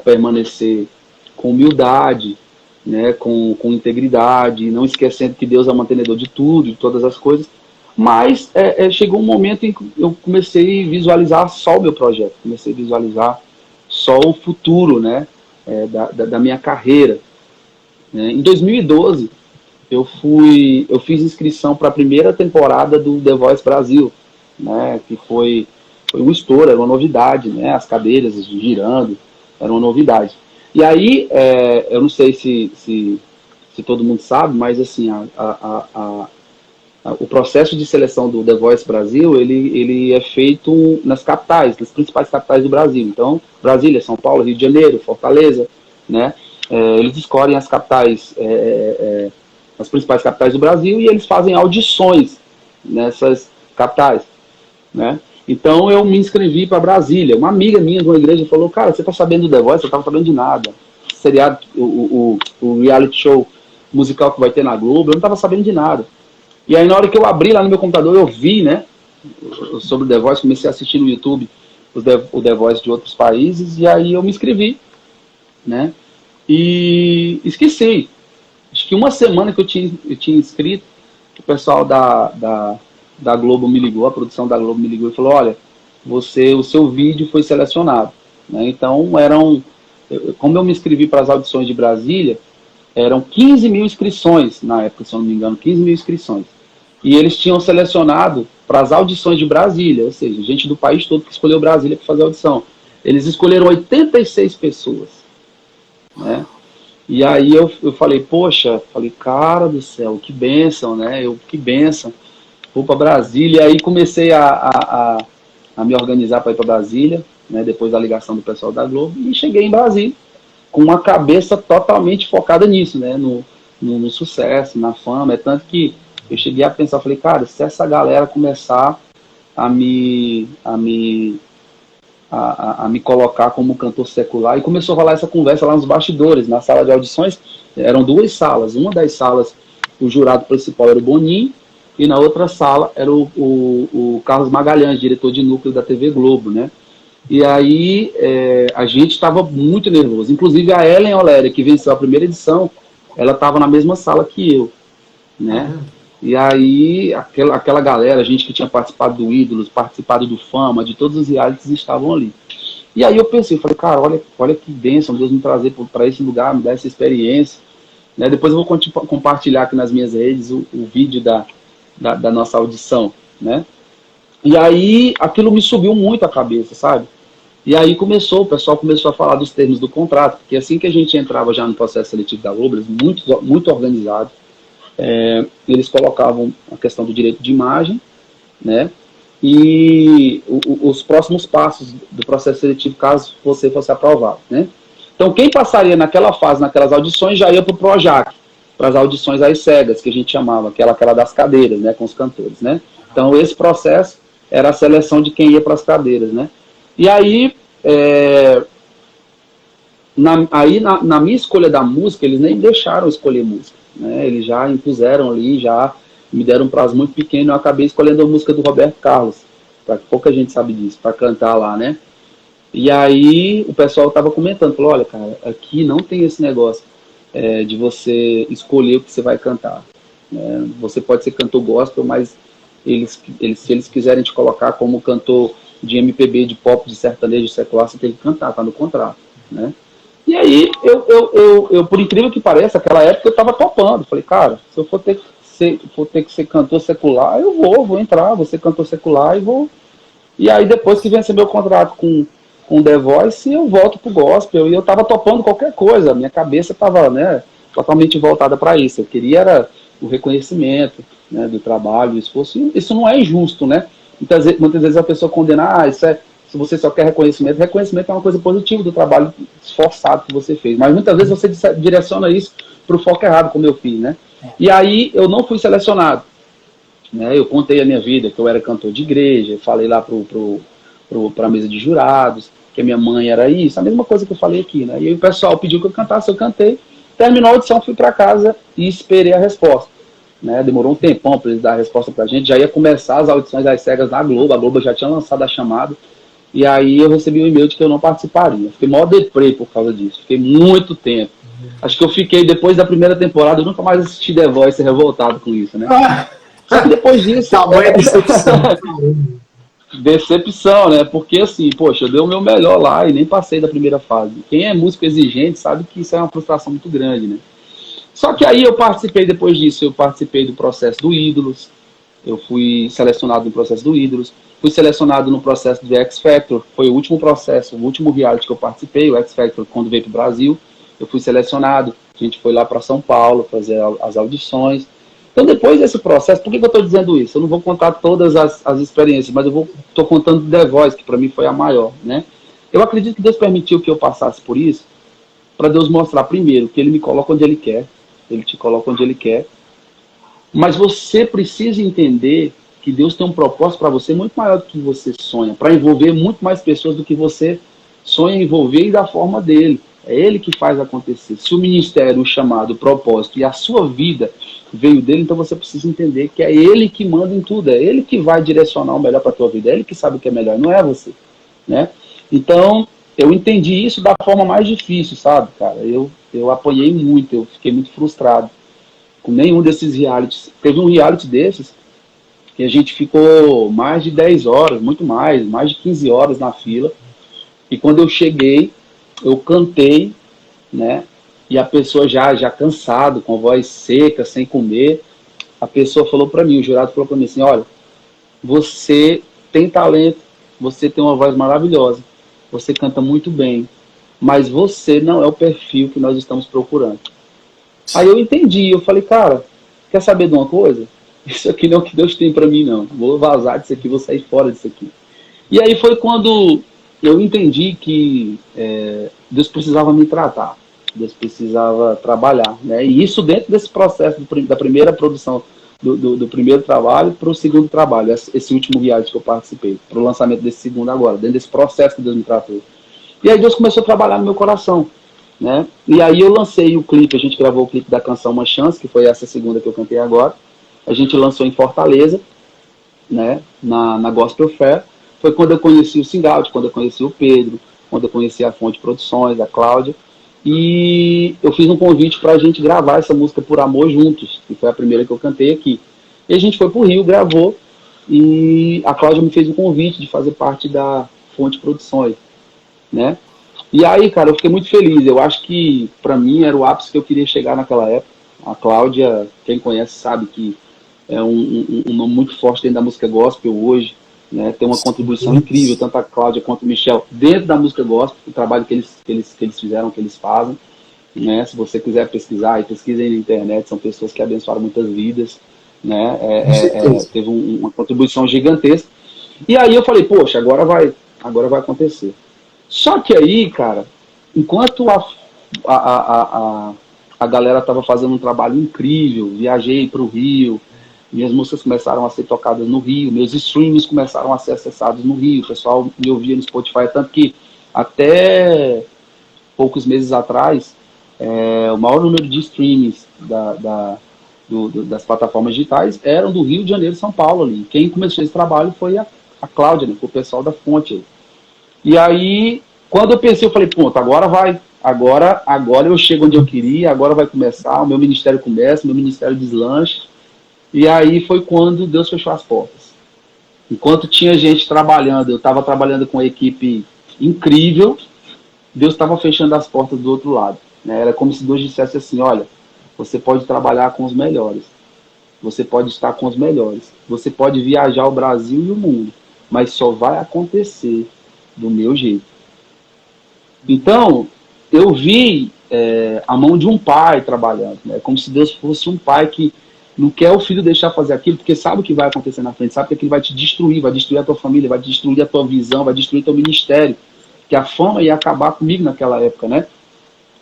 permanecer com humildade, né, com integridade, não esquecendo que Deus é o mantenedor de tudo, de todas as coisas. Mas chegou um momento em que eu comecei a visualizar só o meu projeto, comecei a visualizar só o futuro, né, da minha carreira. Em 2012, eu fiz inscrição para a primeira temporada do The Voice Brasil, né, que foi um estouro, era uma novidade, né, as cadeiras girando, era uma novidade. E aí, eu não sei se todo mundo sabe, mas assim, o processo de seleção do The Voice Brasil, ele é feito nas capitais, nas principais capitais do Brasil. Então, Brasília, São Paulo, Rio de Janeiro, Fortaleza, né? Eles escolhem as capitais, as principais capitais do Brasil, e eles fazem audições nessas capitais, né? Então eu me inscrevi para Brasília. Uma amiga minha de uma igreja falou: cara, você está sabendo do The Voice? Eu estava sabendo de nada. Seriado, o reality show musical que vai ter na Globo, eu não estava sabendo de nada. E aí na hora que eu abri lá no meu computador, eu vi, né, sobre o The Voice, comecei a assistir no YouTube o The Voice de outros países, e aí eu me inscrevi, né? E esqueci. Acho que uma semana que eu tinha inscrito, o pessoal da Globo me ligou, a produção da Globo me ligou e falou: olha, o seu vídeo foi selecionado, né? Então como eu me inscrevi para as audições de Brasília, eram 15 mil inscrições na época, se eu não me engano, 15 mil inscrições. E eles tinham selecionado para as audições de Brasília, ou seja, gente do país todo que escolheu Brasília para fazer a audição. Eles escolheram 86 pessoas, né? E aí eu falei: poxa, cara do céu, que bênção, né? Que bênção. Vou para Brasília. E aí comecei a me organizar para ir para Brasília, né? Depois da ligação do pessoal da Globo, e cheguei em Brasília com uma cabeça totalmente focada nisso, né? No sucesso, na fama. É tanto que eu cheguei a pensar, falei: cara, se essa galera começar a me colocar como cantor secular, e começou a rolar essa conversa lá nos bastidores, na sala de audições. Eram duas salas. Uma das salas, o jurado principal era o Boninho, e na outra sala era o Carlos Magalhães, diretor de núcleo da TV Globo, né? E aí a gente estava muito nervoso. Inclusive a Ellen Oléria, que venceu a primeira edição, ela estava na mesma sala que eu, né? E aí aquela galera, gente que tinha participado do Ídolos, participado do Fama, de todos os realities, estavam ali. E aí eu pensei, falei: cara, olha que bênção Deus me trazer para esse lugar, me dar essa experiência, né? Depois eu vou compartilhar aqui nas minhas redes o vídeo da nossa audição, né? E aí aquilo me subiu muito a cabeça, sabe? E aí o pessoal começou a falar dos termos do contrato, porque assim que a gente entrava já no processo seletivo da Globo, eles muito organizado, eles colocavam a questão do direito de imagem, né? E os próximos passos do processo seletivo, caso você fosse aprovado, né? Então, quem passaria naquela fase, naquelas audições, já ia para o Projac, para as audições às cegas, que a gente chamava, aquela das cadeiras, né, com os cantores, né? Então, esse processo era a seleção de quem ia para as cadeiras, né? E aí, na minha escolha da música, eles nem deixaram escolher música, né? Eles já impuseram ali, já me deram um prazo muito pequeno, eu acabei escolhendo a música do Roberto Carlos, para pouca gente sabe disso, para cantar lá, né? E aí o pessoal estava comentando, falou, olha, cara, aqui não tem esse negócio de você escolher o que você vai cantar. Você pode ser cantor gospel, mas se eles quiserem te colocar como cantor de MPB, de pop, de sertanejo, de secular, você tem que cantar, tá no contrato, né? E aí, eu, por incrível que pareça, naquela época eu estava topando. Falei, cara, se eu for ter que ser cantor secular, eu vou entrar, vou ser cantor secular e vou. E aí, depois que vencer meu contrato com The Voice, eu volto pro gospel. E eu estava topando qualquer coisa. Minha cabeça estava, né, totalmente voltada para isso. Eu queria era o reconhecimento, né, do trabalho, do esforço. E isso não é injusto, né? Muitas vezes a pessoa condena, se você só quer reconhecimento, reconhecimento é uma coisa positiva do trabalho esforçado que você fez. Mas muitas vezes você direciona isso para o foco errado, como eu fiz, né? E aí eu não fui selecionado. Né? Eu contei a minha vida, que eu era cantor de igreja, falei lá para a mesa de jurados, que a minha mãe era isso, a mesma coisa que eu falei aqui, né? E aí o pessoal pediu que eu cantasse, eu cantei. Terminou a audição, fui para casa e esperei a resposta. Né? Demorou um tempão para eles dar a resposta para a gente, já ia começar as audições das cegas na Globo, a Globo já tinha lançado a chamada. E aí eu recebi um e-mail de que eu não participaria. Fiquei mó deprê por causa disso. Fiquei muito tempo. Acho que eu fiquei, depois da primeira temporada, eu nunca mais assisti The Voice revoltado com isso, né? Só que depois disso... Tamanha decepção. Decepção, né? Porque assim, poxa, eu dei o meu melhor lá e nem passei da primeira fase. Quem é músico exigente sabe que isso é uma frustração muito grande, né? Só que aí depois disso, eu participei do processo do Ídolos. Eu fui selecionado no processo do Ídolos. Fui selecionado no processo do X Factor, foi o último processo, o último reality que eu participei, o X Factor, quando veio para o Brasil. Eu fui selecionado, a gente foi lá para São Paulo fazer as audições. Então, depois desse processo, por que eu estou dizendo isso? Eu não vou contar todas as experiências, mas eu estou contando The Voice, que para mim foi a maior, né? Eu acredito que Deus permitiu que eu passasse por isso, para Deus mostrar, primeiro, que Ele me coloca onde Ele quer, Ele te coloca onde Ele quer, mas você precisa entender que Deus tem um propósito para você muito maior do que você sonha, para envolver muito mais pessoas do que você sonha envolver e da forma dele. É Ele que faz acontecer. Se o ministério, o chamado, o propósito e a sua vida veio dele, então você precisa entender que é Ele que manda em tudo, é Ele que vai direcionar o melhor para a tua vida, é Ele que sabe o que é melhor, não é você, né? Então, eu entendi isso da forma mais difícil, sabe, cara? Eu apanhei muito, eu fiquei muito frustrado com nenhum desses realities. Teve um reality desses que a gente ficou mais de 10 horas, muito mais de 15 horas na fila. E quando eu cheguei, eu cantei, né? E a pessoa já cansado, com a voz seca, sem comer, a pessoa falou para mim, o jurado falou para mim assim, olha, você tem talento, você tem uma voz maravilhosa, você canta muito bem, mas você não é o perfil que nós estamos procurando. Aí eu entendi, eu falei, cara, quer saber de uma coisa? Isso aqui não é o que Deus tem para mim, não. Vou vazar disso aqui, vou sair fora disso aqui. E aí foi quando eu entendi que Deus precisava me tratar, Deus precisava trabalhar, né? E isso dentro desse processo da primeira produção, do primeiro trabalho para o segundo trabalho, esse último reality que eu participei, para o lançamento desse segundo agora, dentro desse processo que Deus me tratou. E aí Deus começou a trabalhar no meu coração, né? E aí eu lancei o clipe, a gente gravou o clipe da canção Uma Chance, que foi essa segunda que eu cantei agora. A gente lançou em Fortaleza, né? Na Gospel Fair. Foi quando eu conheci o Singaldi, quando eu conheci o Pedro, quando eu conheci a Fonte Produções, a Cláudia. E eu fiz um convite para a gente gravar essa música Por Amor juntos, que foi a primeira que eu cantei aqui. E a gente foi para o Rio, gravou, e a Cláudia me fez um convite de fazer parte da Fonte Produções, né? E aí, cara, eu fiquei muito feliz. Eu acho que, para mim, era o ápice que eu queria chegar naquela época. A Cláudia, quem conhece, sabe que é um nome muito forte dentro da música gospel hoje, né? Tem uma contribuição incrível, tanto a Cláudia quanto o Michel, dentro da música gospel, o trabalho que eles fizeram, que eles fazem, né? Se você quiser pesquisar, pesquisem na internet, são pessoas que abençoaram muitas vidas, né? Com certeza. Teve uma contribuição gigantesca. E aí eu falei, poxa, agora vai acontecer. Só que aí, cara, enquanto a galera estava fazendo um trabalho incrível, viajei para o Rio, minhas músicas começaram a ser tocadas no Rio, meus streams começaram a ser acessados no Rio, o pessoal me ouvia no Spotify, tanto que até poucos meses atrás, o maior número de streams das plataformas digitais eram do Rio de Janeiro e São Paulo ali. Quem começou esse trabalho foi a Cláudia, né, foi o pessoal da Fonte. E aí, quando eu pensei, eu falei, pronto, agora vai. Agora eu chego onde eu queria, agora vai começar, o meu ministério começa, o meu ministério deslancha. E aí foi quando Deus fechou as portas. Enquanto tinha gente trabalhando, eu estava trabalhando com uma equipe incrível, Deus estava fechando as portas do outro lado. Né? Era como se Deus dissesse assim, olha, você pode trabalhar com os melhores, você pode estar com os melhores, você pode viajar o Brasil e o mundo, mas só vai acontecer do meu jeito. Então, eu vi a mão de um pai trabalhando, né? Como se Deus fosse um pai que não quer o filho deixar fazer aquilo, porque sabe o que vai acontecer na frente, sabe que aquilo vai te destruir, vai destruir a tua família, vai destruir a tua visão, vai destruir teu ministério, que a fama ia acabar comigo naquela época, né?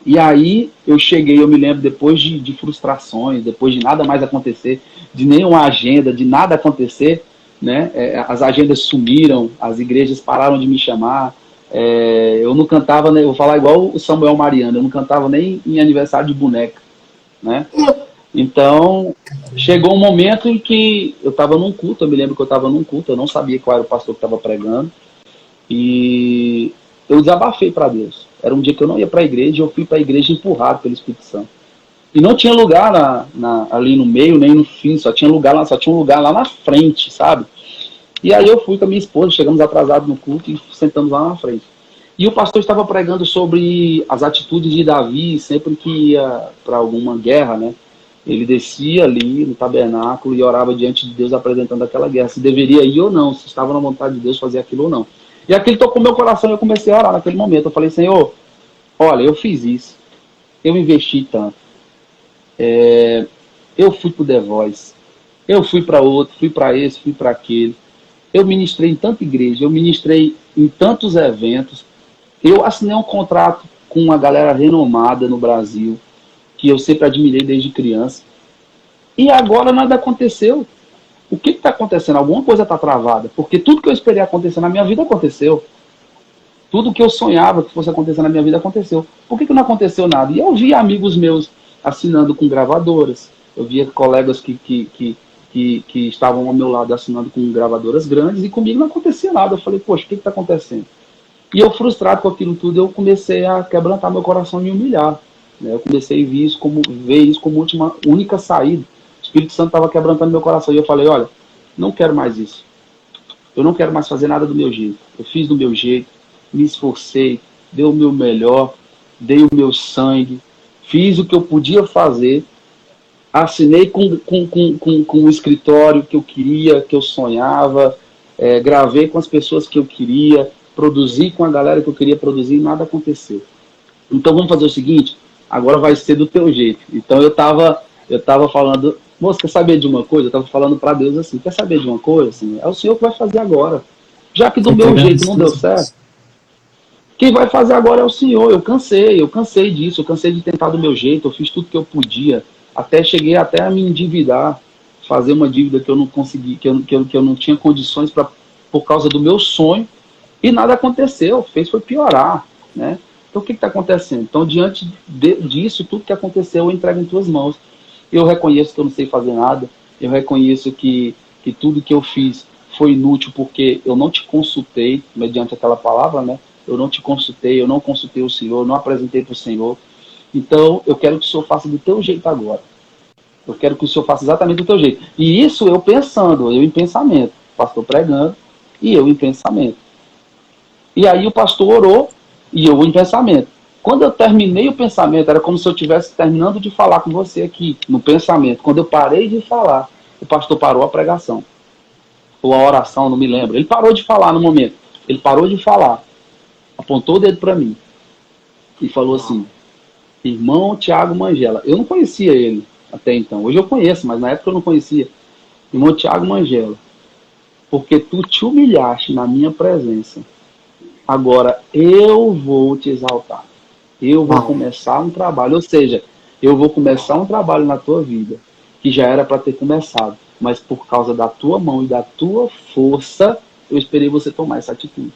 E aí eu cheguei, eu me lembro, depois de frustrações, depois de nada mais acontecer, de nenhuma agenda, de nada acontecer, né? As agendas sumiram, as igrejas pararam de me chamar, eu não cantava, né, eu vou falar igual o Samuel Mariano, eu não cantava nem em aniversário de boneca, né? Então, chegou um momento em que eu estava num culto, eu me lembro que eu estava num culto, eu não sabia qual era o pastor que estava pregando, e eu desabafei para Deus. Era um dia que eu não ia para a igreja, eu fui para a igreja empurrado pelo Espírito Santo. E não tinha lugar ali no meio, nem no fim, só tinha um lugar lá na frente, sabe? E aí eu fui com a minha esposa, chegamos atrasados no culto e sentamos lá na frente. E o pastor estava pregando sobre as atitudes de Davi sempre que ia para alguma guerra, né? Ele descia ali no tabernáculo e orava diante de Deus apresentando aquela guerra, se deveria ir ou não, se estava na vontade de Deus fazer aquilo ou não. E aquilo tocou meu coração e eu comecei a orar naquele momento. Eu falei, Senhor, olha, eu fiz isso, eu investi tanto, eu fui para o The Voice, eu fui para outro, fui para esse, fui para aquele, eu ministrei em tanta igreja, eu ministrei em tantos eventos, eu assinei um contrato com uma galera renomada no Brasil, que eu sempre admirei desde criança, e agora nada aconteceu. O que está acontecendo? Alguma coisa está travada, porque tudo que eu esperei acontecer na minha vida aconteceu. Tudo que eu sonhava que fosse acontecer na minha vida aconteceu. Por que não aconteceu nada? E eu vi amigos meus assinando com gravadoras, eu via colegas que estavam ao meu lado assinando com gravadoras grandes, e comigo não acontecia nada. Eu falei, poxa, o que está acontecendo? E eu, frustrado com aquilo tudo, eu comecei a quebrantar meu coração e me humilhar. Né? Eu comecei a ver isso como única saída. O Espírito Santo estava quebrantando meu coração. E eu falei, olha, não quero mais isso. Eu não quero mais fazer nada do meu jeito. Eu fiz do meu jeito, me esforcei, dei o meu melhor, dei o meu sangue, fiz o que eu podia fazer, assinei com o escritório que eu queria, que eu sonhava, gravei com as pessoas que eu queria, produzi com a galera que eu queria produzir, e nada aconteceu. Então vamos fazer o seguinte, agora vai ser do teu jeito. Então eu tava falando, moça, quer saber de uma coisa? Eu tava falando para Deus assim, quer saber de uma coisa? Assim, é o Senhor que vai fazer agora. Já que do meu jeito não deu certo, quem vai fazer agora é o Senhor. Eu cansei disso, eu cansei de tentar do meu jeito, eu fiz tudo que eu podia, cheguei até a me endividar, fazer uma dívida que eu não consegui, que eu não tinha condições por causa do meu sonho, e nada aconteceu, foi piorar, né? Então o que está acontecendo? Então, diante disso, tudo que aconteceu eu entrego em tuas mãos. Eu reconheço que eu não sei fazer nada, eu reconheço que tudo que eu fiz foi inútil porque eu não te consultei, mediante aquela palavra, né? Eu não te consultei, eu não consultei o Senhor, eu não apresentei para o Senhor. Então, eu quero que o Senhor faça do teu jeito agora. Eu quero que o Senhor faça exatamente do teu jeito. E isso eu pensando, eu em pensamento. O pastor pregando e eu em pensamento. E aí o pastor orou e eu em pensamento. Quando eu terminei o pensamento, era como se eu estivesse terminando de falar com você aqui, no pensamento. Quando eu parei de falar, o pastor parou a pregação, ou a oração, não me lembro. Ele parou de falar no momento. Ele parou de falar, apontou o dedo para mim e falou assim: irmão Tiago Mangela. Eu não conhecia ele até então. Hoje eu conheço, mas na época eu não conhecia. Irmão Tiago Mangela, porque tu te humilhaste na minha presença, agora eu vou te exaltar. Eu vou começar um trabalho, ou seja, eu vou começar um trabalho na tua vida, que já era para ter começado, mas por causa da tua mão e da tua força, eu esperei você tomar essa atitude.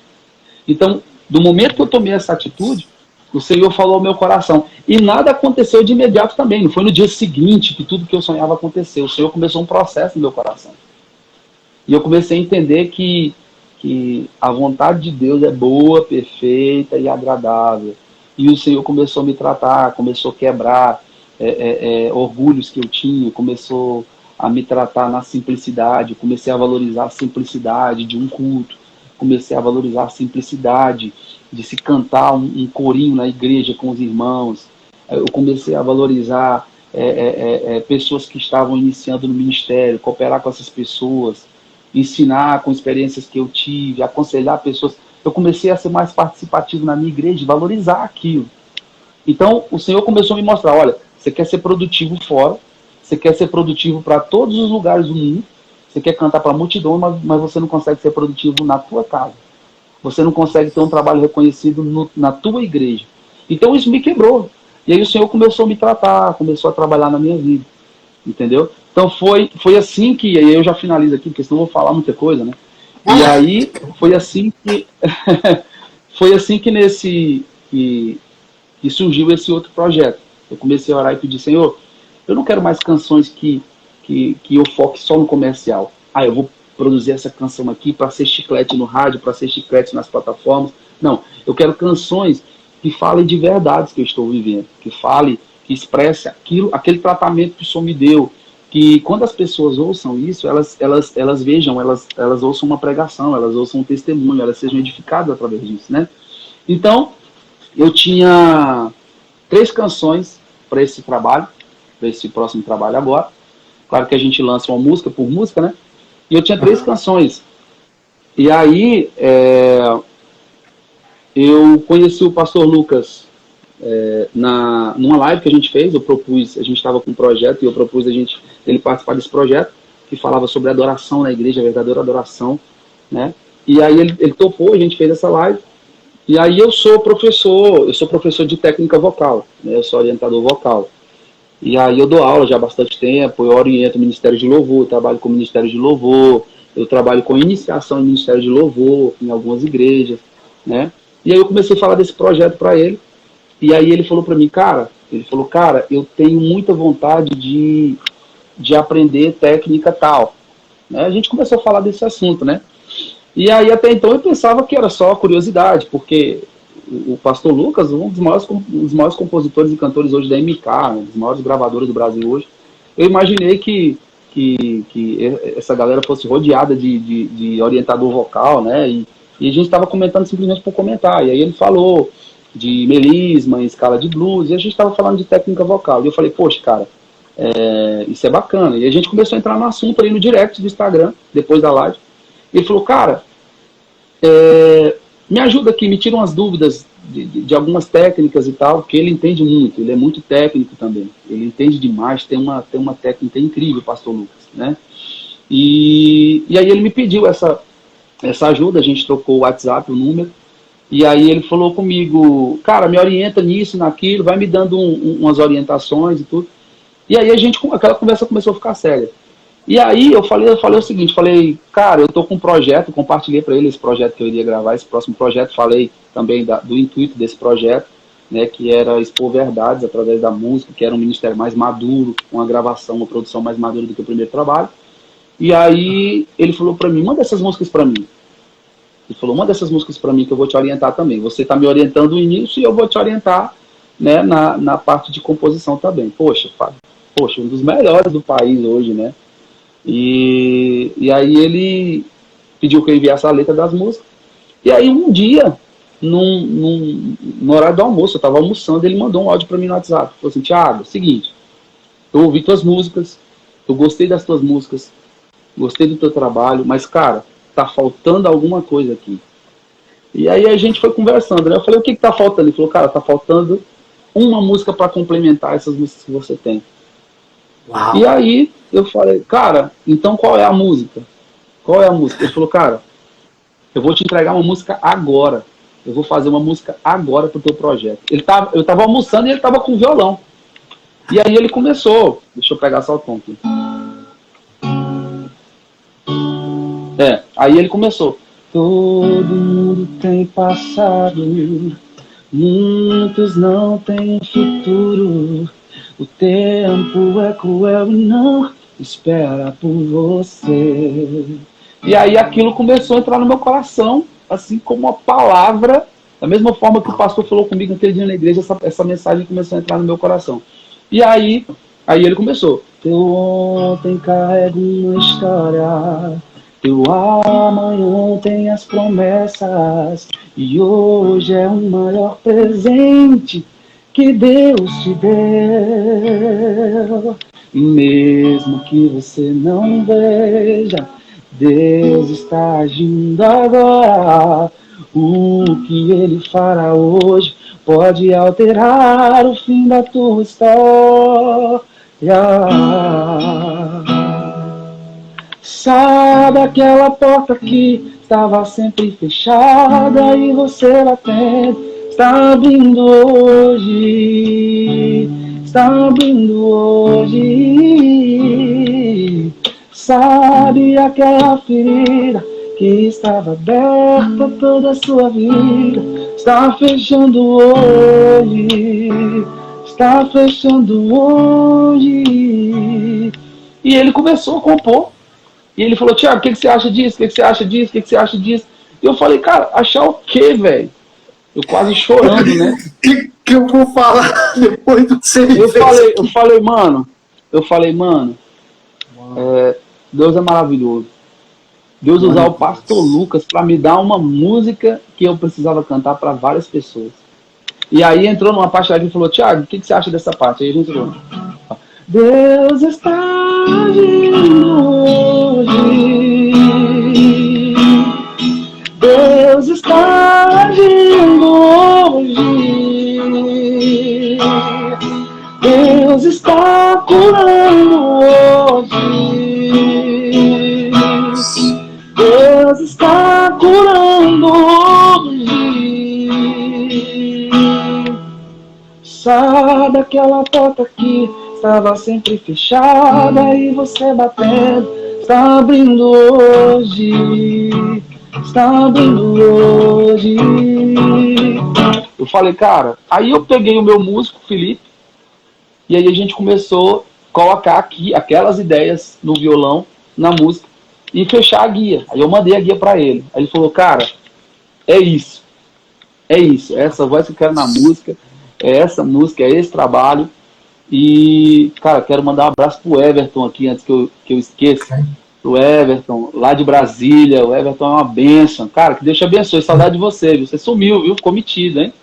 Então, do momento que eu tomei essa atitude, o Senhor falou ao meu coração. E nada aconteceu de imediato também. Não foi no dia seguinte que tudo que eu sonhava aconteceu. O Senhor começou um processo no meu coração. E eu comecei a entender que a vontade de Deus é boa, perfeita e agradável. E o Senhor começou a me tratar, começou a quebrar orgulhos que eu tinha, começou a me tratar na simplicidade. Comecei a valorizar a simplicidade de um culto. Comecei a valorizar a simplicidade de se cantar um corinho na igreja com os irmãos. Eu comecei a valorizar pessoas que estavam iniciando no ministério, cooperar com essas pessoas, ensinar com experiências que eu tive, aconselhar pessoas. Eu comecei a ser mais participativo na minha igreja, valorizar aquilo. Então, o Senhor começou a me mostrar, olha, você quer ser produtivo fora, você quer ser produtivo para todos os lugares do mundo, você quer cantar para a multidão, mas você não consegue ser produtivo na tua casa. Você não consegue ter um trabalho reconhecido na tua igreja. Então isso me quebrou. E aí o Senhor começou a me tratar, começou a trabalhar na minha vida. Entendeu? Então foi assim que, e aí eu já finalizo aqui, porque senão eu vou falar muita coisa, né? E aí foi assim que foi assim que surgiu esse outro projeto. Eu comecei a orar e pedir, Senhor, eu não quero mais canções que eu foque só no comercial. Eu vou produzir essa canção aqui para ser chiclete no rádio, para ser chiclete nas plataformas. Não, eu quero canções que falem de verdades que eu estou vivendo, que fale, que expresse aquele tratamento que o Senhor me deu, que quando as pessoas ouçam isso, elas vejam, elas ouçam uma pregação, elas ouçam um testemunho, elas sejam edificadas através disso, né? Então, eu tinha 3 canções para esse trabalho, para esse próximo trabalho agora. Claro que a gente lança uma música por música, né? E eu tinha 3 canções. E aí, eu conheci o pastor Lucas numa live que a gente fez. A gente estava com um projeto e eu propus ele participar desse projeto, que falava sobre adoração na igreja, a verdadeira adoração, né? E aí ele topou, a gente fez essa live. E aí eu sou professor de técnica vocal, né? Eu sou orientador vocal. E aí eu dou aula já há bastante tempo, eu oriento o Ministério de Louvor, eu trabalho com o Ministério de Louvor, eu trabalho com iniciação em Ministério de Louvor, em algumas igrejas, né? E aí eu comecei a falar desse projeto para ele, e aí ele falou para mim, cara, eu tenho muita vontade de aprender técnica tal. Né? A gente começou a falar desse assunto, né? E aí até então eu pensava que era só curiosidade, porque o pastor Lucas, um dos maiores compositores e cantores hoje da MK, um dos maiores gravadores do Brasil hoje, eu imaginei que essa galera fosse rodeada de orientador vocal, né? E a gente estava comentando simplesmente por comentar. E aí ele falou de melisma, em escala de blues, e a gente estava falando de técnica vocal. E eu falei, poxa, cara, isso é bacana. E a gente começou a entrar no assunto ali no direct do Instagram, depois da live. E ele falou, cara, me ajuda aqui, me tira umas dúvidas de algumas técnicas e tal, porque ele entende muito, ele é muito técnico também, ele entende demais, tem uma técnica incrível, o pastor Lucas, né? E aí ele me pediu essa ajuda, a gente trocou o WhatsApp, o número, e aí ele falou comigo, cara, me orienta nisso, naquilo, vai me dando umas orientações e tudo. E aí aquela conversa começou a ficar séria. E aí eu falei o seguinte, cara, eu tô com um projeto, compartilhei para ele esse projeto que eu iria gravar, esse próximo projeto, falei também do intuito desse projeto, né, que era expor verdades através da música, que era um ministério mais maduro, uma gravação, uma produção mais madura do que o primeiro trabalho. E aí ele falou para mim, manda essas músicas para mim. Ele falou, manda essas músicas para mim que eu vou te orientar também. Você tá me orientando no início e eu vou te orientar, né, na parte de composição também. Poxa, um dos melhores do país hoje, né? E aí ele pediu que eu enviasse a letra das músicas. E aí um dia, no horário do almoço, eu estava almoçando, ele mandou um áudio para mim no WhatsApp. Falou assim, Thiago, seguinte, eu ouvi tuas músicas, eu gostei das tuas músicas, gostei do teu trabalho, mas, cara, tá faltando alguma coisa aqui. E aí a gente foi conversando, né? Eu falei, o que tá faltando? Ele falou, cara, tá faltando uma música para complementar essas músicas que você tem. Uau. E aí eu falei, cara, então qual é a música? Qual é a música? Ele falou, cara, eu vou te entregar uma música agora. Eu vou fazer uma música agora pro teu projeto. Eu tava almoçando e ele tava com violão. E aí ele começou. Deixa eu pegar só o tom aqui. Aí ele começou. Todo mundo tem passado, muitos não têm futuro. O tempo é cruel e não espera por você. E aí aquilo começou a entrar no meu coração, assim como uma palavra, da mesma forma que o pastor falou comigo naquele dia na igreja, essa mensagem começou a entrar no meu coração. E aí ele começou. Eu ontem carrego uma história, teu amanhã tem as promessas, e hoje é o maior presente que Deus te deu. Mesmo que você não veja, Deus está agindo agora. O que Ele fará hoje pode alterar o fim da tua história. Sabe aquela porta que estava sempre fechada e você batendo? Está abrindo hoje. Está abrindo hoje. Sabe aquela ferida que estava aberta toda a sua vida? Está fechando hoje. Está fechando hoje. E ele começou a compor. E ele falou, Thiago, o que você acha disso? O que você acha disso? O que você acha disso? E eu falei, cara, achar o quê, velho? Eu quase chorando, né? O que eu vou falar depois do que você eu falei, mano, Deus é maravilhoso. Deus usar o pastor Lucas para me dar uma música que eu precisava cantar para várias pessoas. E aí entrou numa parte lá que falou, Thiago, o que você acha dessa parte? Aí a gente falou, Deus está agindo hoje. Deus está agindo hoje. Deus está curando hoje. Deus está curando hoje. Sabe aquela porta que estava sempre fechada e você batendo? Está abrindo hoje. Está abrindo hoje. Eu falei, cara, aí eu peguei o meu músico, Felipe, e aí a gente começou a colocar aqui aquelas ideias no violão, na música, e fechar a guia. Aí eu mandei a guia para ele. Aí ele falou, cara, é isso. É isso. É essa voz que eu quero na música. É essa música, é esse trabalho. E, cara, quero mandar um abraço pro Everton aqui, antes que eu esqueça. O Everton, lá de Brasília. O Everton é uma bênção. Cara, que Deus te abençoe. Saudade de você, viu? Você sumiu, viu? Ficou metido, hein?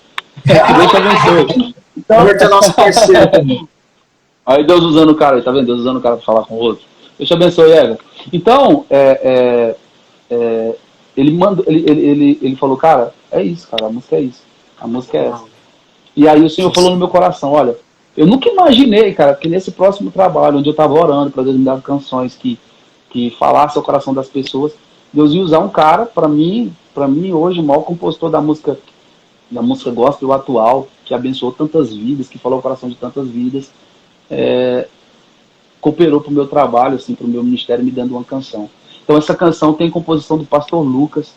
Que Deus te abençoe. Então, o Everton é nosso parceiro também. Aí Deus usando o cara, tá vendo? Deus usando o cara pra falar com o outro. Deus te abençoe, Everton. Então, ele falou, cara, é isso, cara, a música é isso. A música é essa. E aí o Senhor falou no meu coração, olha, eu nunca imaginei, cara, que nesse próximo trabalho, onde eu estava orando para Deus me dar canções que falassem ao coração das pessoas, Deus ia usar um cara, para mim hoje, o maior compositor da música gospel atual, que abençoou tantas vidas, que falou ao coração de tantas vidas, cooperou para o meu trabalho, assim, para o meu ministério, me dando uma canção. Então essa canção tem composição do pastor Lucas,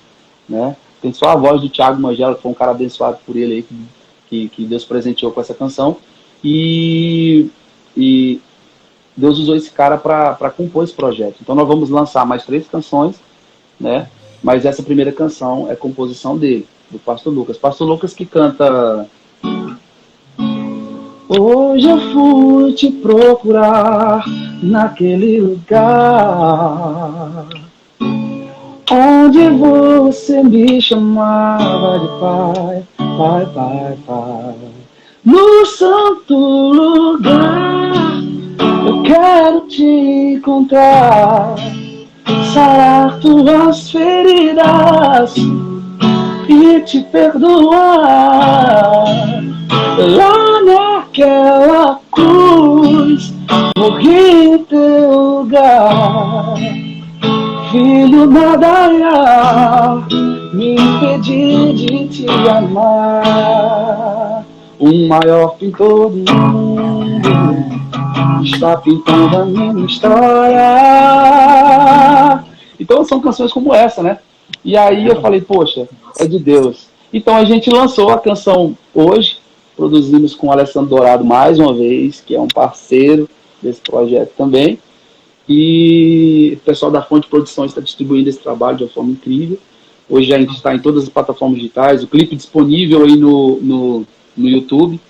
né? Tem só a voz do Thiago Mangela, que foi um cara abençoado por ele aí, que Deus presenteou com essa canção. E Deus usou esse cara para compor esse projeto. Então nós vamos lançar mais 3 canções, né? Mas essa primeira canção é composição dele, do pastor Lucas. Pastor Lucas que canta... Hoje eu fui te procurar naquele lugar onde você me chamava de pai, pai, pai, pai. No santo lugar, eu quero te encontrar, sarar tuas feridas e te perdoar. Lá naquela cruz, morri em teu lugar. Filho, nada irá me impedir de te amar. O maior pintor do mundo está pintando a minha história. Então são canções como essa, né? E aí eu falei, poxa, é de Deus. Então a gente lançou a canção hoje, produzimos com o Alessandro Dourado mais uma vez, que é um parceiro desse projeto também. E o pessoal da Fonte Produções está distribuindo esse trabalho de uma forma incrível. Hoje a gente está em todas as plataformas digitais, o clipe disponível aí no YouTube.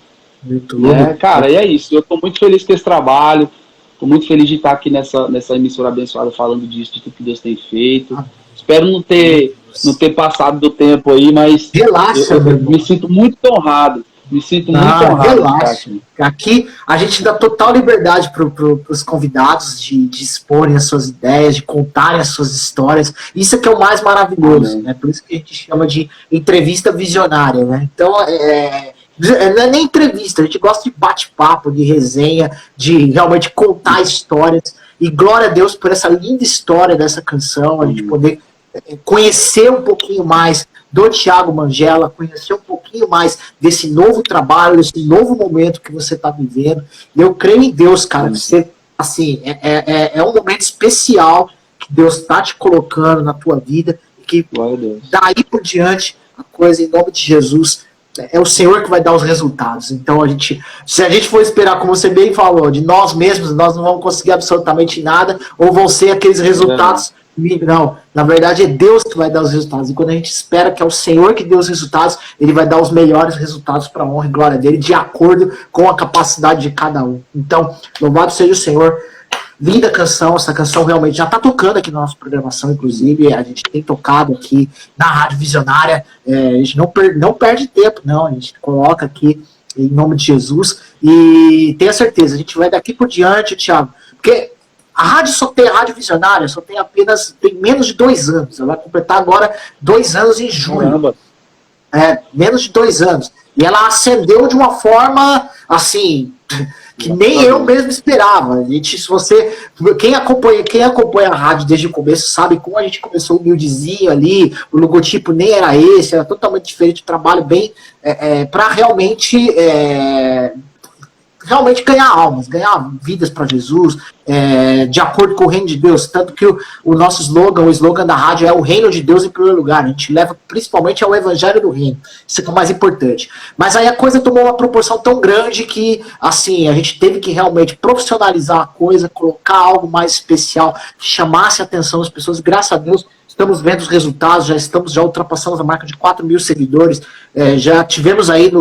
Né? Cara, e é isso. Eu estou muito feliz com esse trabalho. Estou muito feliz de estar aqui nessa emissora abençoada falando disso, de tudo que Deus tem feito. Espero não ter passado do tempo aí, mas relaxa, eu me sinto muito honrado. Me sinto muito honrado. Relaxa. Aqui a gente dá total liberdade para os convidados de exporem as suas ideias, de contarem as suas histórias. Isso é que é o mais maravilhoso, né? Por isso que a gente chama de entrevista visionária, né? Então, não é nem entrevista, a gente gosta de bate-papo, de resenha, de realmente contar histórias. E glória a Deus por essa linda história dessa canção, a gente poder conhecer um pouquinho mais do Thiago Manghella, conhecer um pouquinho mais desse novo trabalho, desse novo momento que você está vivendo. E eu creio em Deus, cara, que você, assim, é um momento especial que Deus está te colocando na tua vida, e que daí por diante, a coisa, em nome de Jesus, é o Senhor que vai dar os resultados. Então, se a gente for esperar, como você bem falou, de nós mesmos, nós não vamos conseguir absolutamente nada, ou vão ser aqueles resultados. Não, na verdade é Deus que vai dar os resultados. E quando a gente espera que é o Senhor que dê os resultados, Ele vai dar os melhores resultados para a honra e glória dele, de acordo com a capacidade de cada um. Então, louvado seja o Senhor. Linda canção, essa canção realmente já está tocando aqui na nossa programação, inclusive, a gente tem tocado aqui na Rádio Visionária, a gente não perde tempo, não, a gente coloca aqui em nome de Jesus, e tenha certeza, a gente vai daqui por diante, Thiago, porque a Rádio Visionária tem menos de 2 anos, ela vai completar agora 2 anos em julho. Menos de 2 anos. E ela ascendeu de uma forma, assim, que nem eu mesmo esperava. Quem acompanha a rádio desde o começo sabe como a gente começou humildezinho ali, o logotipo nem era esse, era totalmente diferente, o trabalho bem para realmente ganhar almas, ganhar vidas para Jesus, de acordo com o reino de Deus. Tanto que o nosso slogan, o slogan da rádio é o reino de Deus em primeiro lugar. A gente leva principalmente ao evangelho do reino. Isso é o mais importante. Mas aí a coisa tomou uma proporção tão grande que, assim, a gente teve que realmente profissionalizar a coisa, colocar algo mais especial, que chamasse a atenção das pessoas. Graças a Deus, estamos vendo os resultados, já ultrapassamos a marca de 4 mil seguidores, já tivemos aí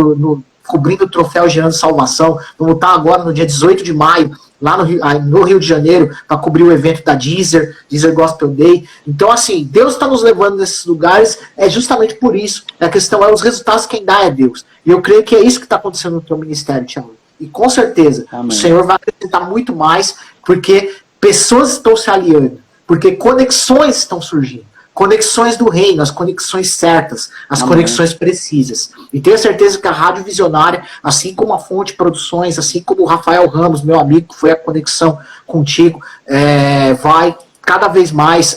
cobrindo o troféu Gerando Salvação. Vamos estar agora no dia 18 de maio, lá no Rio de Janeiro, para cobrir o evento da Deezer Gospel Day. Então, assim, Deus está nos levando nesses lugares, justamente por isso. A questão os resultados, quem dá é Deus. E eu creio que é isso que está acontecendo no teu ministério, Thiago. E com certeza, Amém. O Senhor vai acrescentar muito mais, porque pessoas estão se aliando, porque conexões estão surgindo. Conexões do reino, as conexões certas, as Amém. Conexões precisas. E tenho certeza que a Rádio Visionária, assim como a Fonte Produções, assim como o Rafael Ramos, meu amigo, que foi a conexão contigo, vai cada vez mais,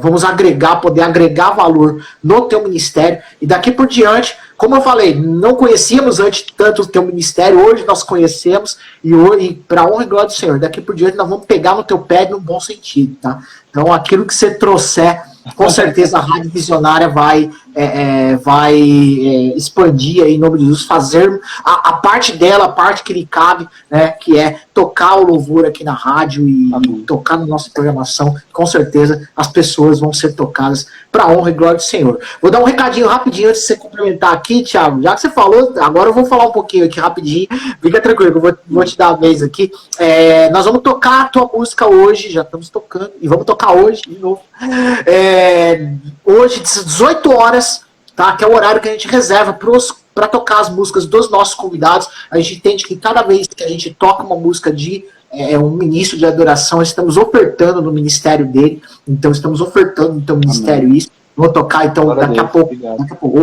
vamos poder agregar valor no teu ministério. E daqui por diante, como eu falei, não conhecíamos antes tanto o teu ministério, hoje nós conhecemos, e hoje, para a honra e glória do Senhor, daqui por diante nós vamos pegar no teu pé no bom sentido, tá? Então, aquilo que você trouxer, com certeza a Rádio Visionária vai expandir aí, em nome de Jesus, fazer a parte dela, a parte que lhe cabe, né, que é tocar o louvor aqui na rádio e tocar na nossa programação. Com certeza as pessoas vão ser tocadas para a honra e glória do Senhor. Vou dar um recadinho rapidinho antes de você complementar aqui, Thiago. Já que você falou, agora eu vou falar um pouquinho aqui rapidinho. Fica tranquilo, eu vou te dar a vez aqui. Nós vamos tocar a tua música hoje, já estamos tocando, e vamos tocar hoje de novo. Hoje, 18 horas, tá? Que é o horário que a gente reserva para tocar as músicas dos nossos convidados. A gente entende que cada vez que a gente toca uma música de é um ministro de adoração, estamos ofertando no ministério dele, então estamos ofertando no teu ministério isso. Vou tocar então daqui a pouco,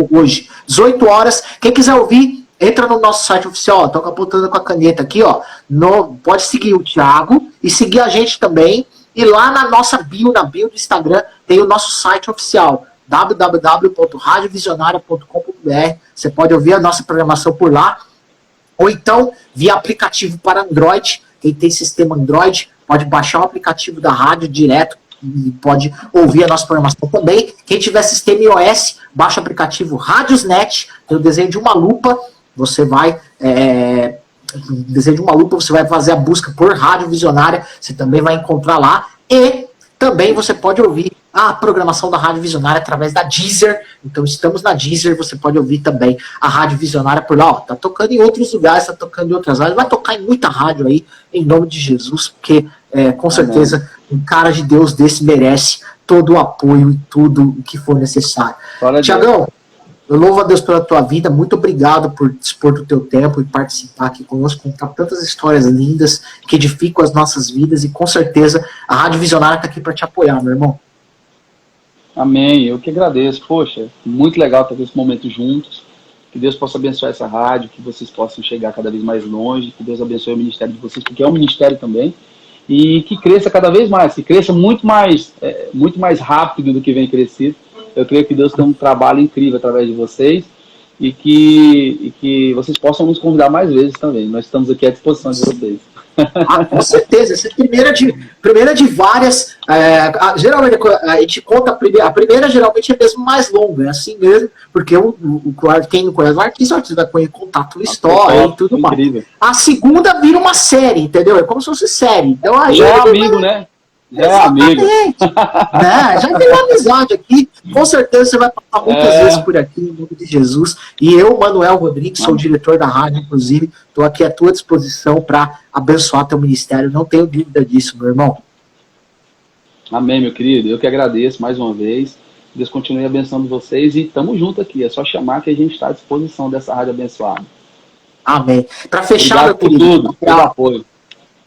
hoje, 18 horas. Quem quiser ouvir, entra no nosso site oficial, toca apontando com a caneta aqui, ó. Pode seguir o Thiago e seguir a gente também. E lá na nossa bio, na bio do Instagram, tem o nosso site oficial, www.radiovisionaria.com.br. Você pode ouvir a nossa programação por lá, ou então via aplicativo para Android. Quem tem sistema Android pode baixar o aplicativo da rádio direto e pode ouvir a nossa programação também. Quem tiver sistema iOS, baixa o aplicativo Radiosnet, tem o desenho de uma lupa, você vai você vai fazer a busca por Rádio Visionária, você também vai encontrar lá, e também você pode ouvir a programação da Rádio Visionária através da Deezer. Então estamos na Deezer, você pode ouvir também a Rádio Visionária por lá, ó, tá tocando em outros lugares, tá tocando em outras rádios, vai tocar em muita rádio aí, em nome de Jesus, porque com certeza um cara de Deus desse merece todo o apoio e tudo o que for necessário. Tiagão, eu louvo a Deus pela tua vida, muito obrigado por dispor do teu tempo e participar aqui conosco, contar tantas histórias lindas que edificam as nossas vidas, e com certeza a Rádio Visionária está aqui para te apoiar, meu irmão. Amém, eu que agradeço. Poxa, muito legal ter esse momento juntos. Que Deus possa abençoar essa rádio, que vocês possam chegar cada vez mais longe, que Deus abençoe o ministério de vocês, porque é um ministério também, e que cresça cada vez mais, que cresça muito mais rápido do que vem crescido. Eu creio que Deus tem um trabalho incrível através de vocês, e que vocês possam nos convidar mais vezes também. Nós estamos aqui à disposição de vocês. Com certeza, essa é a primeira de várias. Geralmente a gente conta a primeira geralmente é mesmo mais longa, é assim mesmo, porque quem não conhece o artista vai contar a tua história e tudo mais. A segunda vira uma série, entendeu? É como se fosse série. Então aí já é amigo, né? Já é amigo. Já tem uma amizade aqui. Com certeza você vai passar muitas vezes por aqui, em nome de Jesus. E eu, Manuel Rodrigues, sou o diretor da rádio, inclusive, estou aqui à tua disposição para abençoar teu ministério. Não tenho dúvida disso, meu irmão. Amém, meu querido. Eu que agradeço mais uma vez. Deus continue abençoando vocês e estamos juntos aqui. É só chamar que a gente está à disposição dessa rádio abençoada. Amém. Para fechar, meu querido, tudo, pelo apoio.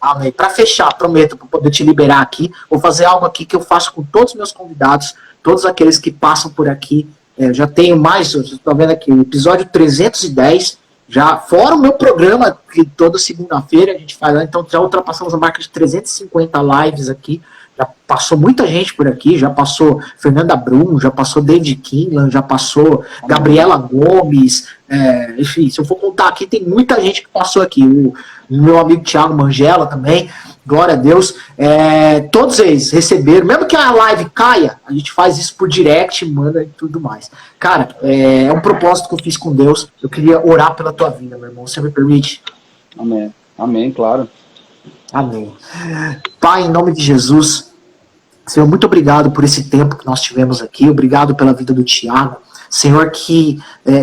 Amém. Para fechar, prometo, para poder te liberar aqui, vou fazer algo aqui que eu faço com todos os meus convidados, todos aqueles que passam por aqui. Já tenho mais, estou vendo aqui, o episódio 310, já fora o meu programa, que toda segunda-feira a gente faz, então já ultrapassamos a marca de 350 lives aqui. Já passou muita gente por aqui, já passou Fernanda Brum, já passou David Kinlan, já passou Gabriela Gomes, enfim, se eu for contar aqui, tem muita gente que passou aqui. O meu amigo Thiago Mangela também, glória a Deus. Todos eles receberam, mesmo que a live caia, a gente faz isso por direct, manda e tudo mais. Cara, é um propósito que eu fiz com Deus, eu queria orar pela tua vida, meu irmão, você me permite? Amém, amém, claro. Amém. Pai, em nome de Jesus, Senhor, muito obrigado por esse tempo que nós tivemos aqui, obrigado pela vida do Thiago, Senhor,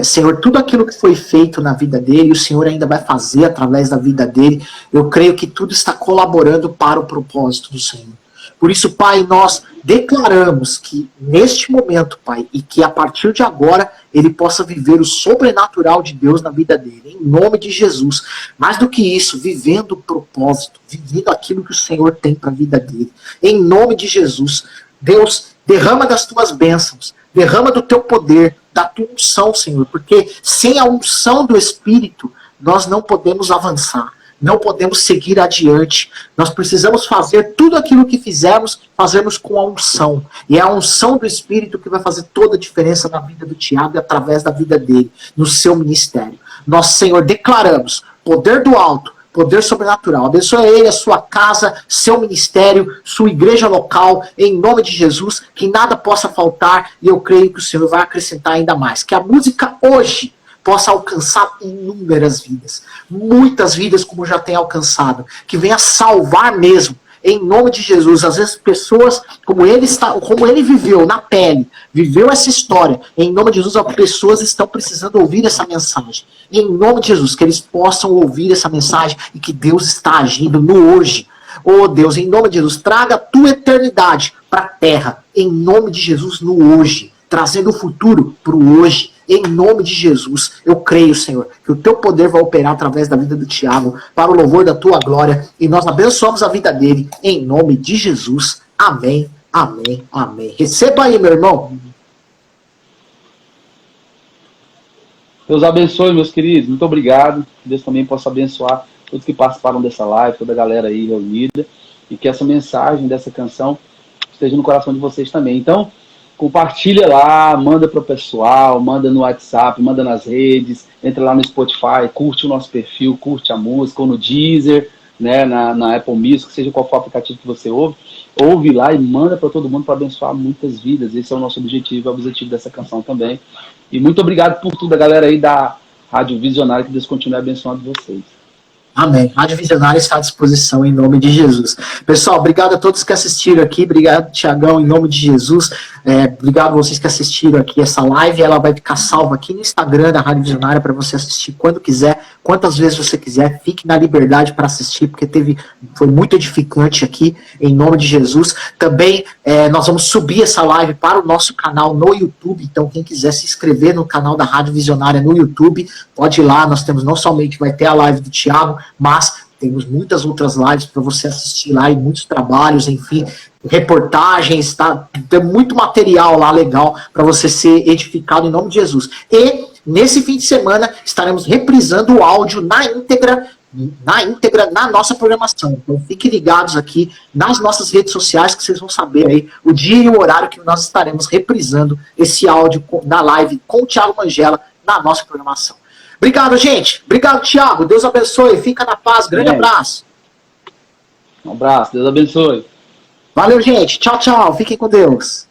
Senhor, tudo aquilo que foi feito na vida dele, o Senhor ainda vai fazer através da vida dele, eu creio que tudo está colaborando para o propósito do Senhor. Por isso, Pai, nós declaramos que neste momento, Pai, e que a partir de agora ele possa viver o sobrenatural de Deus na vida dele, em nome de Jesus. Mais do que isso, vivendo o propósito, vivendo aquilo que o Senhor tem para a vida dele. Em nome de Jesus, Deus, derrama das tuas bênçãos, derrama do teu poder, da tua unção, Senhor, porque sem a unção do Espírito, nós não podemos avançar. Não podemos seguir adiante. Nós precisamos fazer tudo aquilo que fazermos com a unção. E é a unção do Espírito que vai fazer toda a diferença na vida do Thiago e através da vida dele, no seu ministério. Nós, Senhor, declaramos poder do alto, poder sobrenatural. Abençoe ele, a sua casa, seu ministério, sua igreja local, em nome de Jesus, que nada possa faltar, e eu creio que o Senhor vai acrescentar ainda mais. Que a música hoje possa alcançar inúmeras vidas, muitas vidas como já tem alcançado, que venha salvar mesmo, em nome de Jesus. Às vezes pessoas, como ele viveu na pele, viveu essa história, em nome de Jesus, as pessoas estão precisando ouvir essa mensagem, em nome de Jesus, que eles possam ouvir essa mensagem e que Deus está agindo no hoje. Oh Deus, em nome de Jesus, traga a tua eternidade para a terra, em nome de Jesus, no hoje, trazendo o futuro para o hoje, em nome de Jesus. Eu creio, Senhor, que o teu poder vai operar através da vida do Thiago, para o louvor da tua glória, e nós abençoamos a vida dele, em nome de Jesus. Amém, amém, amém. Receba aí, meu irmão. Deus abençoe, meus queridos. Muito obrigado. Deus também possa abençoar todos que participaram dessa live, toda a galera aí reunida, e que essa mensagem dessa canção esteja no coração de vocês também. Então, compartilha lá, manda para o pessoal, manda no WhatsApp, manda nas redes, entra lá no Spotify, curte o nosso perfil, curte a música, ou no Deezer, né, na Apple Music, seja qual for o aplicativo que você ouve lá e manda para todo mundo para abençoar muitas vidas. Esse é o nosso objetivo, é o objetivo dessa canção também. E muito obrigado por tudo, a galera aí da Rádio Visionária, que Deus continue abençoando vocês. Amém. Rádio Visionária está à disposição em nome de Jesus. Pessoal, obrigado a todos que assistiram aqui. Obrigado, Tiagão, em nome de Jesus. Obrigado a vocês que assistiram aqui essa live. Ela vai ficar salva aqui no Instagram da Rádio Visionária para você assistir quando quiser, quantas vezes você quiser. Fique na liberdade para assistir, porque foi muito edificante aqui, em nome de Jesus. Também nós vamos subir essa live para o nosso canal no YouTube. Então, quem quiser se inscrever no canal da Rádio Visionária no YouTube, pode ir lá. Nós temos não somente vai ter a live do Thiago, mas temos muitas outras lives para você assistir lá, e muitos trabalhos, enfim, reportagens, tá? Tem muito material lá legal para você ser edificado em nome de Jesus. E nesse fim de semana estaremos reprisando o áudio na íntegra na nossa programação. Então fiquem ligados aqui nas nossas redes sociais, que vocês vão saber aí o dia e o horário que nós estaremos reprisando esse áudio na live com o Thiago Mangela na nossa programação. Obrigado, gente. Obrigado, Thiago. Deus abençoe. Fica na paz. Grande abraço. Um abraço. Deus abençoe. Valeu, gente. Tchau, tchau. Fiquem com Deus.